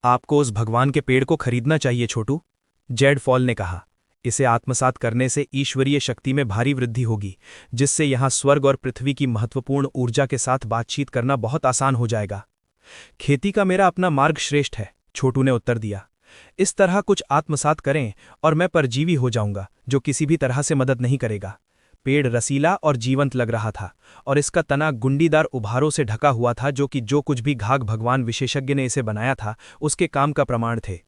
आपको उस भगवान के पेड़ को खरीदना चाहिए छोटू, जेड फॉल ने कहा। इसे आत्मसात करने से ईश्वरीय शक्ति में भारी वृद्धि होगी, जिससे यहां स्वर्ग और पृथ्वी की महत्वपूर्ण ऊर्जा के साथ बातचीत करना बहुत आसान हो जाएगा। खेती का मेरा अपना मार्ग श्रेष्ठ है, छोटू ने उत्तर दिया। इस तरह कुछ आत्मसात करें और मैं परजीवी हो जाऊंगा जो किसी भी तरह से मदद नहीं करेगा। पेड़ रसीला और जीवंत लग रहा था और इसका तना गुंडीदार उभारों से ढका हुआ था, जो कुछ भी घाघ भगवान विशेषज्ञ ने इसे बनाया था उसके काम का प्रमाण थे।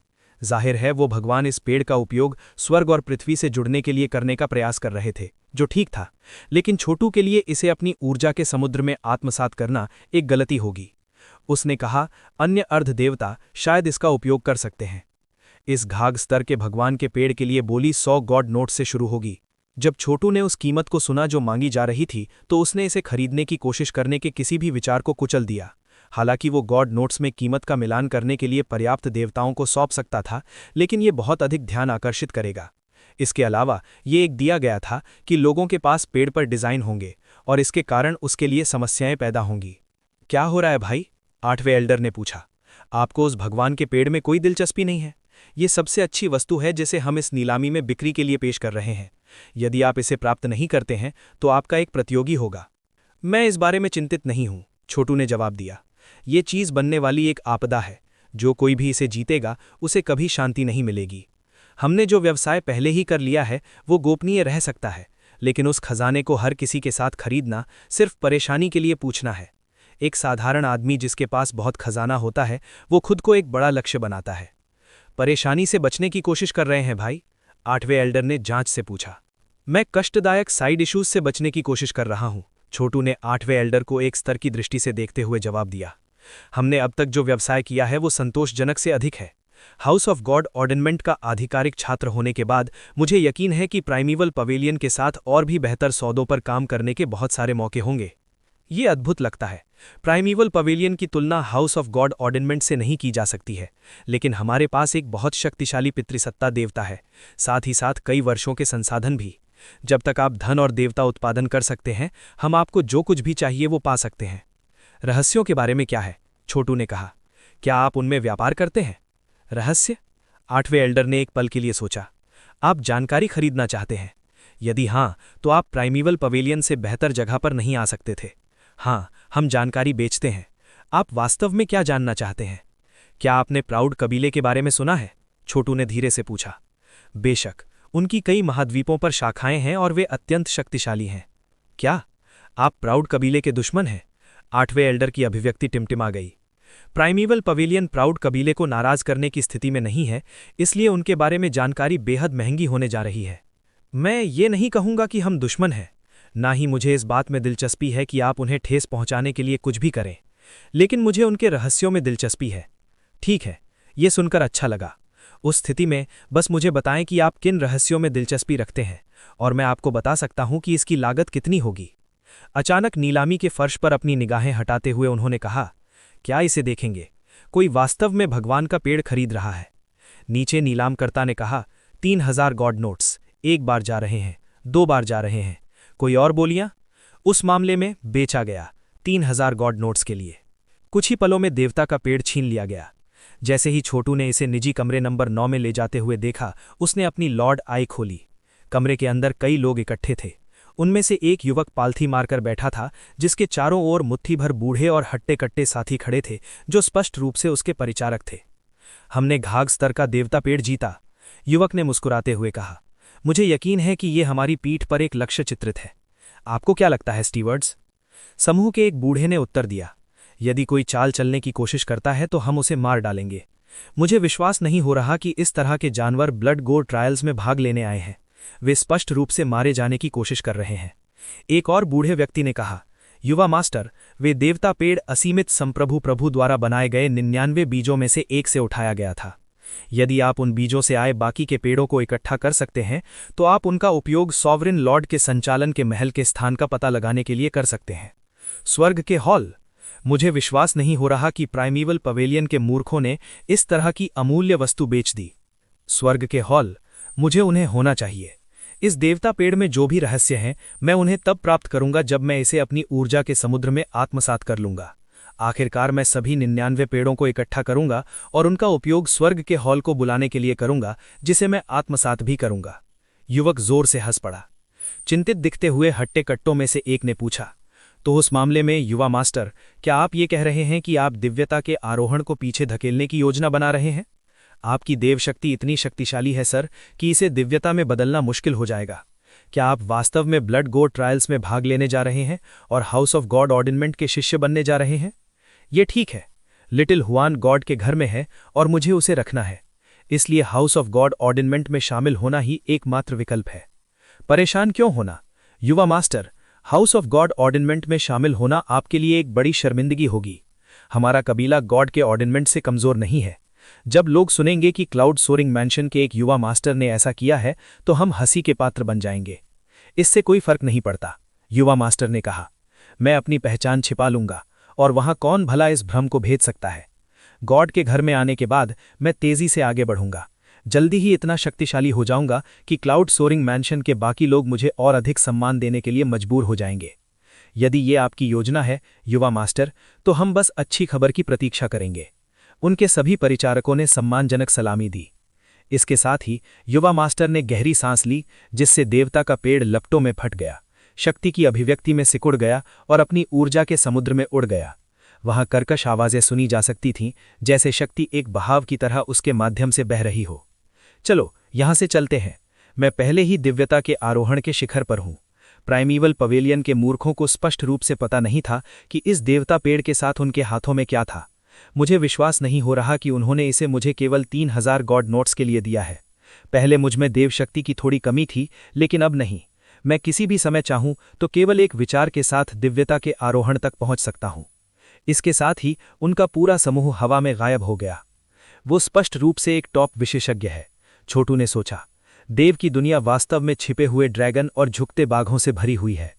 जाहिर है वो भगवान इस पेड़ का उपयोग स्वर्ग और पृथ्वी से जुड़ने के लिए करने का प्रयास कर रहे थे, जो ठीक था। लेकिन छोटू के लिए इसे अपनी ऊर्जा के समुद्र में आत्मसात करना एक गलती होगी। उसने कहा, अन्य अर्ध देवता शायद इसका उपयोग कर सकते हैं। इस घाघ स्तर के भगवान के पेड़ के लिए बोली 100 गॉड नोट से शुरू होगी। जब छोटू ने उस कीमत को सुना जो मांगी जा रही थी, तो उसने इसे खरीदने की कोशिश करने के किसी भी विचार को कुचल दिया। हालांकि वो गॉड नोट्स में कीमत का मिलान करने के लिए पर्याप्त देवताओं को सौंप सकता था, लेकिन ये बहुत अधिक ध्यान आकर्षित करेगा। इसके अलावा ये एक दिया गया था कि लोगों के पास पेड़ पर डिजाइन होंगे और इसके कारण उसके लिए समस्याएं पैदा होंगी। क्या हो रहा है भाई? 8वें एल्डर ने पूछा। आपको उस भगवान के पेड़ में कोई दिलचस्पी नहीं है? ये सबसे अच्छी वस्तु है जिसे हम इस नीलामी में बिक्री के लिए पेश कर रहे हैं। यदि आप इसे प्राप्त नहीं करते हैं तो आपका एक प्रतियोगी होगा। मैं इस बारे में चिंतित नहीं हूं, छोटू ने जवाब दिया। ये चीज बनने वाली एक आपदा है। जो कोई भी इसे जीतेगा उसे कभी शांति नहीं मिलेगी। हमने जो व्यवसाय पहले ही कर लिया है वो गोपनीय रह सकता है, लेकिन उस खजाने को हर किसी के साथ खरीदना सिर्फ परेशानी के लिए पूछना है। एक साधारण आदमी जिसके पास बहुत खजाना होता है वो खुद को एक बड़ा लक्ष्य बनाता है। परेशानी से बचने की कोशिश कर रहे हैं भाई? 8वें एल्डर ने जांच से पूछा। मैं कष्टदायक साइड इश्यूज से बचने की कोशिश कर रहा हूं, छोटू ने 8वें एल्डर को एक स्तर की दृष्टि से देखते हुए जवाब दिया। हमने अब तक जो व्यवसाय किया है वो संतोषजनक से अधिक है। हाउस ऑफ गॉड ऑर्डिनमेंट का आधिकारिक छात्र होने के बाद मुझे यकीन है कि प्राइमीवल पवेलियन के साथ और भी बेहतर सौदों पर काम करने के बहुत सारे मौके होंगे। ये अद्भुत लगता है। प्राइमीवल पवेलियन की तुलना हाउस ऑफ गॉड ऑर्डिनमेंट से नहीं की जा सकती है, लेकिन हमारे पास एक बहुत शक्तिशाली पितृसत्ता देवता है, साथ ही साथ कई वर्षों के संसाधन भी। जब तक आप धन और देवता उत्पादन कर सकते हैं, हम आपको जो कुछ भी चाहिए वो पा सकते हैं। रहस्यों के बारे में क्या है? छोटू ने कहा। क्या आप उनमें व्यापार करते हैं? रहस्य? 8वें एल्डर ने एक पल के लिए सोचा। आप जानकारी खरीदना चाहते हैं? यदि हां, तो आप प्राइमीवल पवेलियन से बेहतर जगह पर नहीं आ सकते थे। हाँ, हम जानकारी बेचते हैं। आप वास्तव में क्या जानना चाहते हैं? क्या आपने प्राउड कबीले के बारे में सुना है? छोटू ने धीरे से पूछा। बेशक, उनकी कई महाद्वीपों पर शाखाएं हैं और वे अत्यंत शक्तिशाली हैं। क्या आप प्राउड कबीले के दुश्मन हैं? 8वें एल्डर की अभिव्यक्ति टिमटिमा गई। प्राइमीवल पवेलियन प्राउड कबीले को नाराज करने की स्थिति में नहीं है, इसलिए उनके बारे में जानकारी बेहद महंगी होने जा रही है। मैं ये नहीं कहूंगा कि हम दुश्मन हैं, ना ही मुझे इस बात में दिलचस्पी है कि आप उन्हें ठेस पहुंचाने के लिए कुछ भी करें, लेकिन मुझे उनके रहस्यों में दिलचस्पी है। ठीक है, ये सुनकर अच्छा लगा। उस स्थिति में बस मुझे बताएं कि आप किन रहस्यों में दिलचस्पी रखते हैं और मैं आपको बता सकता हूं कि इसकी लागत कितनी होगी। अचानक नीलामी के फर्श पर अपनी निगाहें हटाते हुए उन्होंने कहा, क्या इसे देखेंगे? कोई वास्तव में भगवान का पेड़ खरीद रहा है। नीचे नीलामकर्ता ने कहा, 3000 गॉड नोट्स। एक बार जा रहे हैं, 2 बार जा रहे हैं। कोई और बोलियां? उस मामले में बेचा गया 3000 गॉड नोट्स के लिए। कुछ ही पलों में देवता का पेड़ छीन लिया गया। जैसे ही छोटू ने इसे निजी कमरे नंबर 9 में ले जाते हुए देखा, उसने अपनी लॉर्ड आई खोली। कमरे के अंदर कई लोग इकट्ठे थे। उनमें से एक युवक पालथी मारकर बैठा था, जिसके चारों ओर मुट्ठी भर बूढ़े और हट्टे-कट्टे साथी खड़े थे, जो स्पष्ट रूप से उसके परिचारक थे। हमने घाघ स्तर का देवता पेड़ जीता, युवक ने मुस्कुराते हुए कहा। मुझे यकीन है कि ये हमारी पीठ पर एक लक्ष्य चित्रित है। आपको क्या लगता है स्टीवर्ड्स? समूह के एक बूढ़े ने उत्तर दिया। यदि कोई चाल चलने की कोशिश करता है तो हम उसे मार डालेंगे। मुझे विश्वास नहीं हो रहा कि इस तरह के जानवर ब्लड गोर ट्रायल्स में भाग लेने आए हैं। वे स्पष्ट रूप से मारे जाने की कोशिश कर रहे हैं। एक और बूढ़े व्यक्ति ने कहा, युवा मास्टर, वे देवता पेड़ असीमित संप्रभु प्रभु द्वारा बनाए गए 99 बीजों में से एक से उठाया गया था। यदि आप उन बीजों से आए बाकी के पेड़ों को इकट्ठा कर सकते हैं तो आप उनका उपयोग सॉवरिन लॉर्ड के संचालन के महल के स्थान का पता लगाने के लिए कर सकते हैं। स्वर्ग के हॉल? मुझे विश्वास नहीं हो रहा कि प्राइमीवल पवेलियन के मूर्खों ने इस तरह की अमूल्य वस्तु बेच दी। स्वर्ग के हॉल? मुझे उन्हें होना चाहिए। इस देवता पेड़ में जो भी रहस्य हैं, मैं उन्हें तब प्राप्त करूंगा जब मैं इसे अपनी ऊर्जा के समुद्र में आत्मसात कर लूंगा। आखिरकार मैं सभी 99 पेड़ों को इकट्ठा करूंगा और उनका उपयोग स्वर्ग के हॉल को बुलाने के लिए करूंगा, जिसे मैं आत्मसात भी करूंगा। युवक जोर से हंस पड़ा। चिंतित दिखते हुए हट्टे कट्टों में से एक ने पूछा, तो उस मामले में युवा मास्टर, क्या आप ये कह रहे हैं कि आप दिव्यता के आरोहण को पीछे धकेलने की योजना बना रहे हैं? आपकी देव शक्ति इतनी शक्तिशाली है सर कि इसे दिव्यता में बदलना मुश्किल हो जाएगा। क्या आप वास्तव में ब्लड गोड ट्रायल्स में भाग लेने जा रहे हैं और हाउस ऑफ गॉड ऑर्डिनमेंट के शिष्य बनने जा रहे हैं? ये ठीक है, लिटिल हुआन गॉड के घर में है और मुझे उसे रखना है, इसलिए हाउस ऑफ गॉड ऑर्डिनमेंट में शामिल होना ही एकमात्र विकल्प है। परेशान क्यों होना युवा मास्टर, हाउस ऑफ गॉड ऑर्डिनमेंट में शामिल होना आपके लिए एक बड़ी शर्मिंदगी होगी। हमारा कबीला गॉड के ऑर्डिनमेंट से कमजोर नहीं है। जब लोग सुनेंगे कि क्लाउड सोरिंग मैंशन के एक युवा मास्टर ने ऐसा किया है तो हम हंसी के पात्र बन जाएंगे। इससे कोई फर्क नहीं पड़ता, युवा मास्टर ने कहा। मैं अपनी पहचान छिपा लूंगा और वहां कौन भला इस भ्रम को भेद सकता है। गॉड के घर में आने के बाद मैं तेजी से आगे बढ़ूंगा। जल्दी ही इतना शक्तिशाली हो जाऊंगा कि क्लाउड सोरिंग मैंशन के बाकी लोग मुझे और अधिक सम्मान देने के लिए मजबूर हो जाएंगे। यदि ये आपकी योजना है युवा मास्टर, तो हम बस अच्छी खबर की प्रतीक्षा करेंगे। उनके सभी परिचारकों ने सम्मानजनक सलामी दी। इसके साथ ही युवा मास्टर ने गहरी सांस ली, जिससे देवता का पेड़ लपटों में फट गया, शक्ति की अभिव्यक्ति में सिकुड़ गया और अपनी ऊर्जा के समुद्र में उड़ गया। वहां कर्कश आवाजें सुनी जा सकती थीं, जैसे शक्ति एक बहाव की तरह उसके माध्यम से बह रही हो। चलो यहां से चलते हैं। मैं पहले ही दिव्यता के आरोहण के शिखर पर हूं। प्राइमीवल पवेलियन के मूर्खों को स्पष्ट रूप से पता नहीं था कि इस देवता पेड़ के साथ उनके हाथों में क्या था। मुझे विश्वास नहीं हो रहा कि उन्होंने इसे मुझे केवल 3000 गॉड नोट्स के लिए दिया है। पहले मुझमें देव शक्ति की थोड़ी कमी थी, लेकिन अब नहीं। मैं किसी भी समय चाहूं तो केवल एक विचार के साथ दिव्यता के आरोहण तक पहुंच सकता हूं। इसके साथ ही उनका पूरा समूह हवा में गायब हो गया। वो स्पष्ट रूप से एक टॉप विशेषज्ञ है, छोटू ने सोचा। देव की दुनिया वास्तव में छिपे हुए ड्रैगन और झुकते बाघों से भरी हुई है।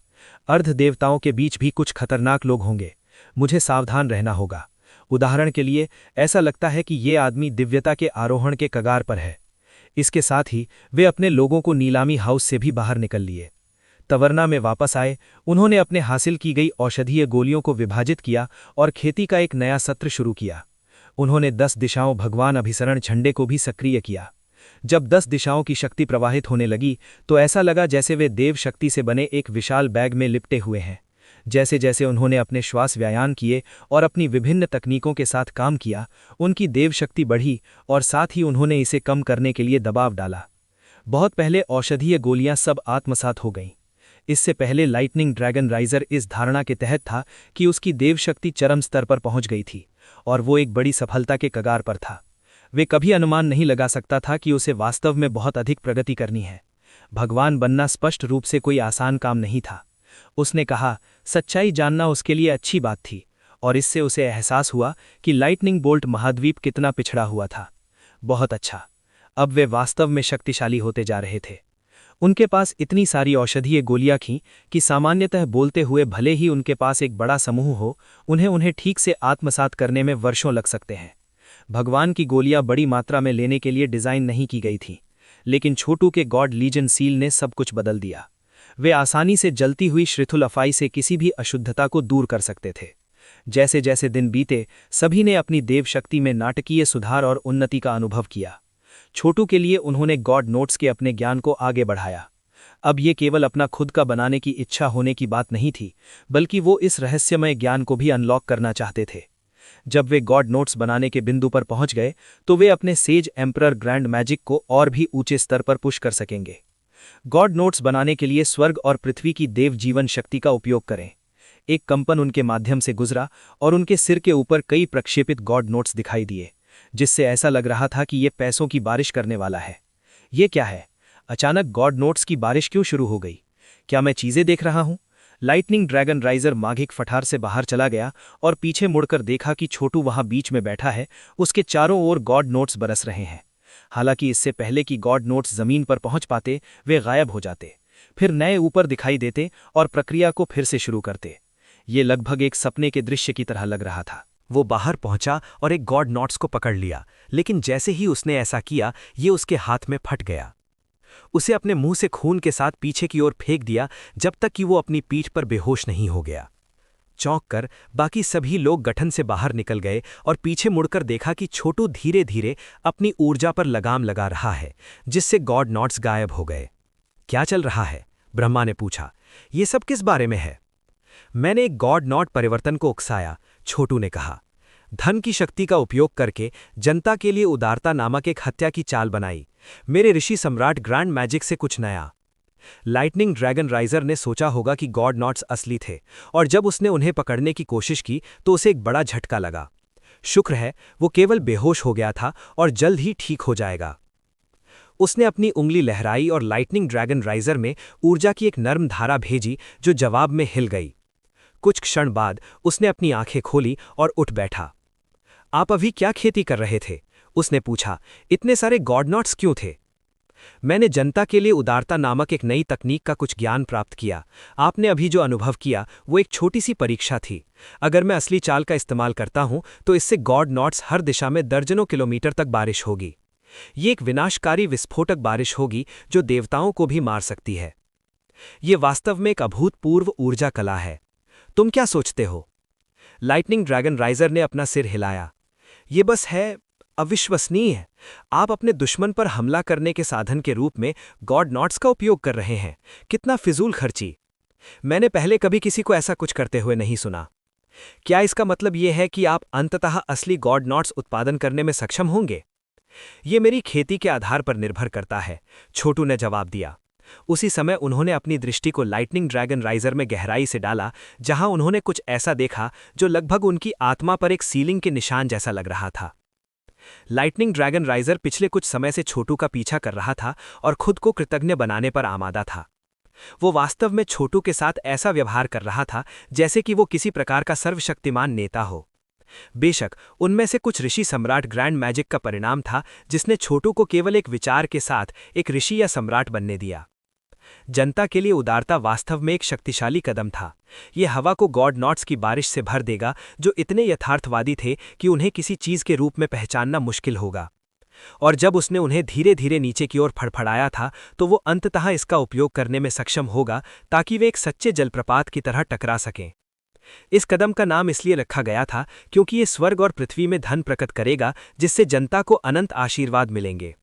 अर्ध देवताओं के बीच भी कुछ खतरनाक लोग होंगे। मुझे सावधान रहना होगा। उदाहरण के लिए ऐसा लगता है कि ये आदमी दिव्यता के आरोहण के कगार पर है। इसके साथ ही वे अपने लोगों को नीलामी हाउस से भी बाहर निकल लिए। तवरना में वापस आए, उन्होंने अपने हासिल की गई औषधीय गोलियों को विभाजित किया और खेती का एक नया सत्र शुरू किया। उन्होंने 10 दिशाओं भगवान अभिसरण झंडे को भी सक्रिय किया। जब 10 दिशाओं की शक्ति प्रवाहित होने लगी तो ऐसा लगा जैसे वे देव शक्ति से बने एक विशाल बैग में लिपटे हुए हैं। जैसे जैसे उन्होंने अपने श्वास व्यायाम किए और अपनी विभिन्न तकनीकों के साथ काम किया, उनकी देव शक्ति बढ़ी और साथ ही उन्होंने इसे कम करने के लिए दबाव डाला। बहुत पहले औषधीय गोलियां सब आत्मसात हो गईं। इससे पहले लाइटनिंग ड्रैगन राइजर इस धारणा के तहत था कि उसकी देव शक्ति चरम स्तर पर पहुंच गई थी और वो एक बड़ी सफलता के कगार पर था। वे कभी अनुमान नहीं लगा सकता था कि उसे वास्तव में बहुत अधिक प्रगति करनी है। भगवान बनना स्पष्ट रूप से कोई आसान काम नहीं था। उसने कहा, सच्चाई जानना उसके लिए अच्छी बात थी और इससे उसे एहसास हुआ कि लाइटनिंग बोल्ट महाद्वीप कितना पिछड़ा हुआ था। बहुत अच्छा, अब वे वास्तव में शक्तिशाली होते जा रहे थे। उनके पास इतनी सारी औषधीय गोलियां थीं कि सामान्यतः बोलते हुए भले ही उनके पास एक बड़ा समूह हो, उन्हें ठीक से आत्मसात करने में वर्षों लग सकते हैं। भगवान की गोलियां बड़ी मात्रा में लेने के लिए डिजाइन नहीं की गई थीं, लेकिन छोटू के गॉड लीजन सील ने सब कुछ बदल दिया। वे आसानी से जलती हुई श्रीथुल अफाई से किसी भी अशुद्धता को दूर कर सकते थे। जैसे जैसे दिन बीते, सभी ने अपनी देव शक्ति में नाटकीय सुधार और उन्नति का अनुभव किया। छोटू के लिए उन्होंने गॉड नोट्स के अपने ज्ञान को आगे बढ़ाया। अब ये केवल अपना खुद का बनाने की इच्छा होने की बात नहीं थी, बल्कि वो इस रहस्यमय ज्ञान को भी अनलॉक करना चाहते थे। जब वे गॉड नोट्स बनाने के बिंदु पर पहुंच गए तो वे अपने सेज एम्परर ग्रैंड मैजिक को और भी ऊंचे स्तर पर पुश कर सकेंगे। गॉड नोट्स बनाने के लिए स्वर्ग और पृथ्वी की देव जीवन शक्ति का उपयोग करें। एक कंपन उनके माध्यम से गुजरा और उनके सिर के ऊपर कई प्रक्षेपित गॉड नोट्स दिखाई दिए, जिससे ऐसा लग रहा था कि ये पैसों की बारिश करने वाला है। ये क्या है? अचानक गॉड नोट्स की बारिश क्यों शुरू हो गई? क्या मैं चीजें देख रहा हूं? लाइटनिंग ड्रैगन राइजर माघिक फठार से बाहर चला गया और पीछे मुड़कर देखा कि छोटू वहां बीच में बैठा है। उसके चारों ओर गॉड नोट्स बरस रहे हैं। हालांकि इससे पहले कि गॉड नोट्स जमीन पर पहुंच पाते, वे गायब हो जाते, फिर नए ऊपर दिखाई देते और प्रक्रिया को फिर से शुरू करते। ये लगभग एक सपने के दृश्य की तरह लग रहा था। वो बाहर पहुंचा और एक गॉड नोट्स को पकड़ लिया, लेकिन जैसे ही उसने ऐसा किया, ये उसके हाथ में फट गया। उसे अपने मुंह से खून के साथ पीछे की ओर फेंक दिया, जब तक कि वो अपनी पीठ पर बेहोश नहीं हो गया। चौंक कर बाकी सभी लोग गठन से बाहर निकल गए और पीछे मुड़कर देखा कि छोटू धीरे धीरे अपनी ऊर्जा पर लगाम लगा रहा है, जिससे गॉड नॉट्स गायब हो गए। क्या चल रहा है? ब्रह्मा ने पूछा। ये सब किस बारे में है? मैंने एक गॉड नॉट परिवर्तन को उकसाया, छोटू ने कहा। धन की शक्ति का उपयोग करके जनता के लिए उदारता नामक एक हत्या की चाल बनाई। मेरे ऋषि सम्राट ग्रैंड मैजिक से कुछ नया। लाइटनिंग ड्रैगन राइजर ने सोचा होगा कि गॉड नॉट्स असली थे, और जब उसने उन्हें पकड़ने की कोशिश की तो उसे एक बड़ा झटका लगा। शुक्र है वो केवल बेहोश हो गया था और जल्द ही ठीक हो जाएगा। उसने अपनी उंगली लहराई और लाइटनिंग ड्रैगन राइजर में ऊर्जा की एक नर्म धारा भेजी जो जवाब में हिल गई। कुछ क्षण बाद उसने अपनी आंखें खोली और उठ बैठा। आप अभी क्या खेती कर रहे थे? उसने पूछा। इतने सारे गॉड नॉट्स क्यों थे? मैंने जनता के लिए उदारता नामक एक नई तकनीक का कुछ ज्ञान प्राप्त किया। आपने अभी जो अनुभव किया वो एक छोटी सी परीक्षा थी। अगर मैं असली चाल का इस्तेमाल करता हूं तो इससे गॉड नॉट्स हर दिशा में दर्जनों किलोमीटर तक बारिश होगी। ये एक विनाशकारी विस्फोटक बारिश होगी जो देवताओं को भी मार सकती है। ये वास्तव में एक अभूतपूर्व ऊर्जा कला है। तुम क्या सोचते हो? लाइटनिंग ड्रैगन राइजर ने अपना सिर हिलाया। ये बस है अविश्वसनीय। आप अपने दुश्मन पर हमला करने के साधन के रूप में गॉड नॉट्स का उपयोग कर रहे हैं। कितना फिजूल खर्ची। मैंने पहले कभी किसी को ऐसा कुछ करते हुए नहीं सुना। क्या इसका मतलब यह है कि आप अंततः असली गॉड नॉट्स उत्पादन करने में सक्षम होंगे? ये मेरी खेती के आधार पर निर्भर करता है, छोटू ने जवाब दिया। उसी समय उन्होंने अपनी दृष्टि को लाइटनिंग ड्रैगन राइजर में गहराई से डाला, जहां उन्होंने कुछ ऐसा देखा जो लगभग उनकी आत्मा पर एक सीलिंग के निशान जैसा लग रहा था। लाइटनिंग ड्रैगन राइजर पिछले कुछ समय से छोटू का पीछा कर रहा था और खुद को कृतज्ञ बनाने पर आमादा था। वो वास्तव में छोटू के साथ ऐसा व्यवहार कर रहा था जैसे कि वो किसी प्रकार का सर्वशक्तिमान नेता हो। बेशक उनमें से कुछ ऋषि सम्राट ग्रैंड मैजिक का परिणाम था, जिसने छोटू को केवल एक विचार के साथ एक ऋषि या सम्राट बनने दिया। जनता के लिए उदारता वास्तव में एक शक्तिशाली कदम था। यह हवा को गॉड नॉट्स की बारिश से भर देगा जो इतने यथार्थवादी थे कि उन्हें किसी चीज के रूप में पहचानना मुश्किल होगा। और जब उसने उन्हें धीरे धीरे नीचे की ओर फड़फड़ाया था तो वो अंततः इसका उपयोग करने में सक्षम होगा ताकि वे एक सच्चे जलप्रपात की तरह टकरा सकें। इस कदम का नाम इसलिए रखा गया था क्योंकि ये स्वर्ग और पृथ्वी में धन प्रकट करेगा, जिससे जनता को अनंत आशीर्वाद मिलेंगे।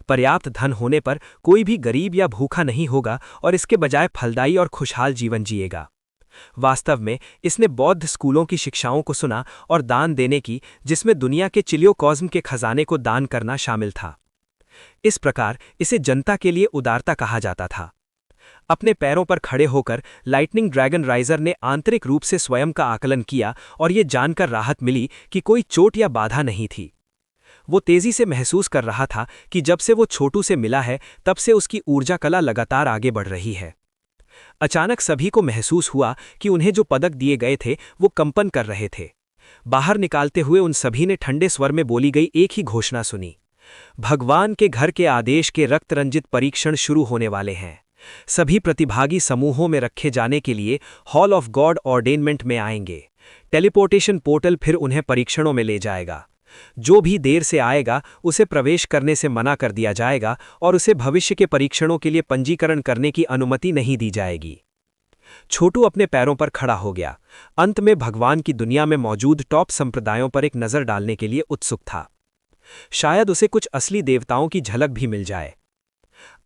पर्याप्त धन होने पर कोई भी गरीब या भूखा नहीं होगा और इसके बजाय फलदायी और खुशहाल जीवन जिएगा। वास्तव में इसने बौद्ध स्कूलों की शिक्षाओं को सुना और दान देने की, जिसमें दुनिया के चिलियोकॉज्म के खजाने को दान करना शामिल था। इस प्रकार इसे जनता के लिए उदारता कहा जाता था। अपने पैरों पर खड़े होकर लाइटनिंग ड्रैगन राइजर ने आंतरिक रूप से स्वयं का आकलन किया और ये जानकर राहत मिली कि कोई चोट या बाधा नहीं थी। वो तेजी से महसूस कर रहा था कि जब से वो छोटू से मिला है तब से उसकी ऊर्जा कला लगातार आगे बढ़ रही है। अचानक सभी को महसूस हुआ कि उन्हें जो पदक दिए गए थे वो कंपन कर रहे थे। बाहर निकालते हुए उन सभी ने ठंडे स्वर में बोली गई एक ही घोषणा सुनी। भगवान के घर के आदेश के रक्त रंजित परीक्षण शुरू होने वाले हैं। सभी प्रतिभागी समूहों में रखे जाने के लिए हॉल ऑफ गॉड ऑर्डेनमेंट में आएंगे। टेलीपोर्टेशन पोर्टल फिर उन्हें परीक्षणों में ले जाएगा। जो भी देर से आएगा उसे प्रवेश करने से मना कर दिया जाएगा और उसे भविष्य के परीक्षणों के लिए पंजीकरण करने की अनुमति नहीं दी जाएगी। छोटू अपने पैरों पर खड़ा हो गया। अंत में भगवान की दुनिया में मौजूद टॉप संप्रदायों पर एक नज़र डालने के लिए उत्सुक था। शायद उसे कुछ असली देवताओं की झलक भी मिल जाए।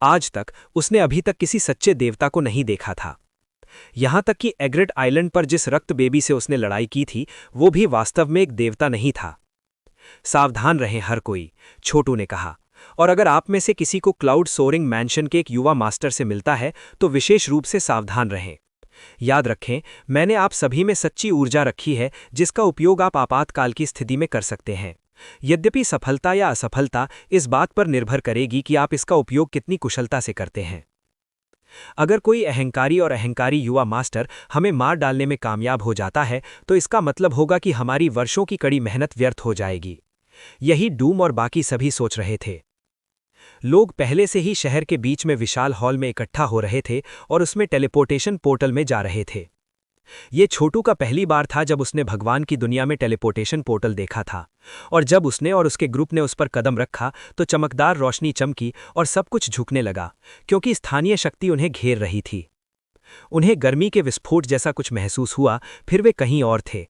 आज तक उसने अभी तक किसी सच्चे देवता को नहीं देखा था। यहां तक कि एग्रेट आइलैंड पर जिस रक्त बेबी से उसने लड़ाई की थी वो भी वास्तव में एक देवता नहीं था। सावधान रहें हर कोई, छोटू ने कहा। और अगर आप में से किसी को क्लाउड सोरिंग मैंशन के एक युवा मास्टर से मिलता है तो विशेष रूप से सावधान रहें। याद रखें, मैंने आप सभी में सच्ची ऊर्जा रखी है जिसका उपयोग आप आपातकाल की स्थिति में कर सकते हैं। यद्यपि सफलता या असफलता इस बात पर निर्भर करेगी कि आप इसका उपयोग कितनी कुशलता से करते हैं। अगर कोई अहंकारी युवा मास्टर हमें मार डालने में कामयाब हो जाता है तो इसका मतलब होगा कि हमारी वर्षों की कड़ी मेहनत व्यर्थ हो जाएगी। यही डूम और बाकी सभी सोच रहे थे। लोग पहले से ही शहर के बीच में विशाल हॉल में इकट्ठा हो रहे थे और उसमें टेलीपोर्टेशन पोर्टल में जा रहे थे। ये छोटू का पहली बार था जब उसने भगवान की दुनिया में टेलीपोर्टेशन पोर्टल देखा था, और जब उसने और उसके ग्रुप ने उस पर कदम रखा तो चमकदार रोशनी चमकी और सब कुछ झुकने लगा क्योंकि स्थानीय शक्ति उन्हें घेर रही थी। उन्हें गर्मी के विस्फोट जैसा कुछ महसूस हुआ, फिर वे कहीं और थे।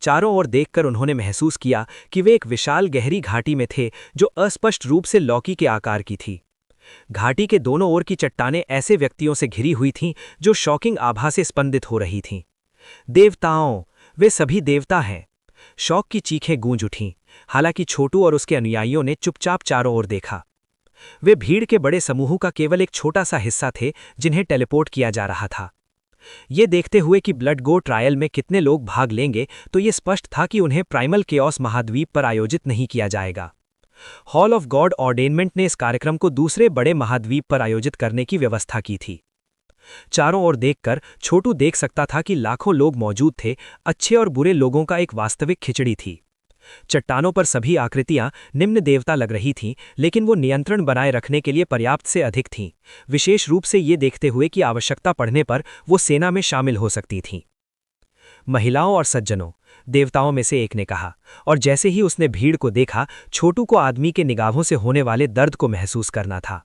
चारों ओर देखकर उन्होंने महसूस किया कि वे एक विशाल गहरी घाटी में थे जो अस्पष्ट रूप से लौकी के आकार की थी। घाटी के दोनों ओर की चट्टानें ऐसे व्यक्तियों से घिरी हुई थीं जो शॉकिंग आभा से स्पंदित हो रही थीं। देवताओं, वे सभी देवता हैं। शौक की चीखें गूंज उठीं। हालांकि छोटू और उसके अनुयायियों ने चुपचाप चारों ओर देखा। वे भीड़ के बड़े समूह का केवल एक छोटा सा हिस्सा थे जिन्हें टेलीपोर्ट किया जा रहा था। ये देखते हुए कि ब्लड गो ट्रायल में कितने लोग भाग लेंगे, तो ये स्पष्ट था कि उन्हें प्राइमल केओस महाद्वीप पर आयोजित नहीं किया जाएगा। हॉल ऑफ गॉड ऑर्डेनमेंट ने इस कार्यक्रम को दूसरे बड़े महाद्वीप पर आयोजित करने की व्यवस्था की थी। चारों ओर देखकर छोटू देख सकता था कि लाखों लोग मौजूद थे, अच्छे और बुरे लोगों का एक वास्तविक खिचड़ी थी। चट्टानों पर सभी आकृतियां निम्न देवता लग रही थीं, लेकिन वो नियंत्रण बनाए रखने के लिए पर्याप्त से अधिक थीं, विशेष रूप से ये देखते हुए कि आवश्यकता पड़ने पर वो सेना में शामिल हो सकती थीं। महिलाओं और सज्जनों, देवताओं में से एक ने कहा, और जैसे ही उसने भीड़ को देखा, छोटू को आदमी के निगाहों से होने वाले दर्द को महसूस करना था।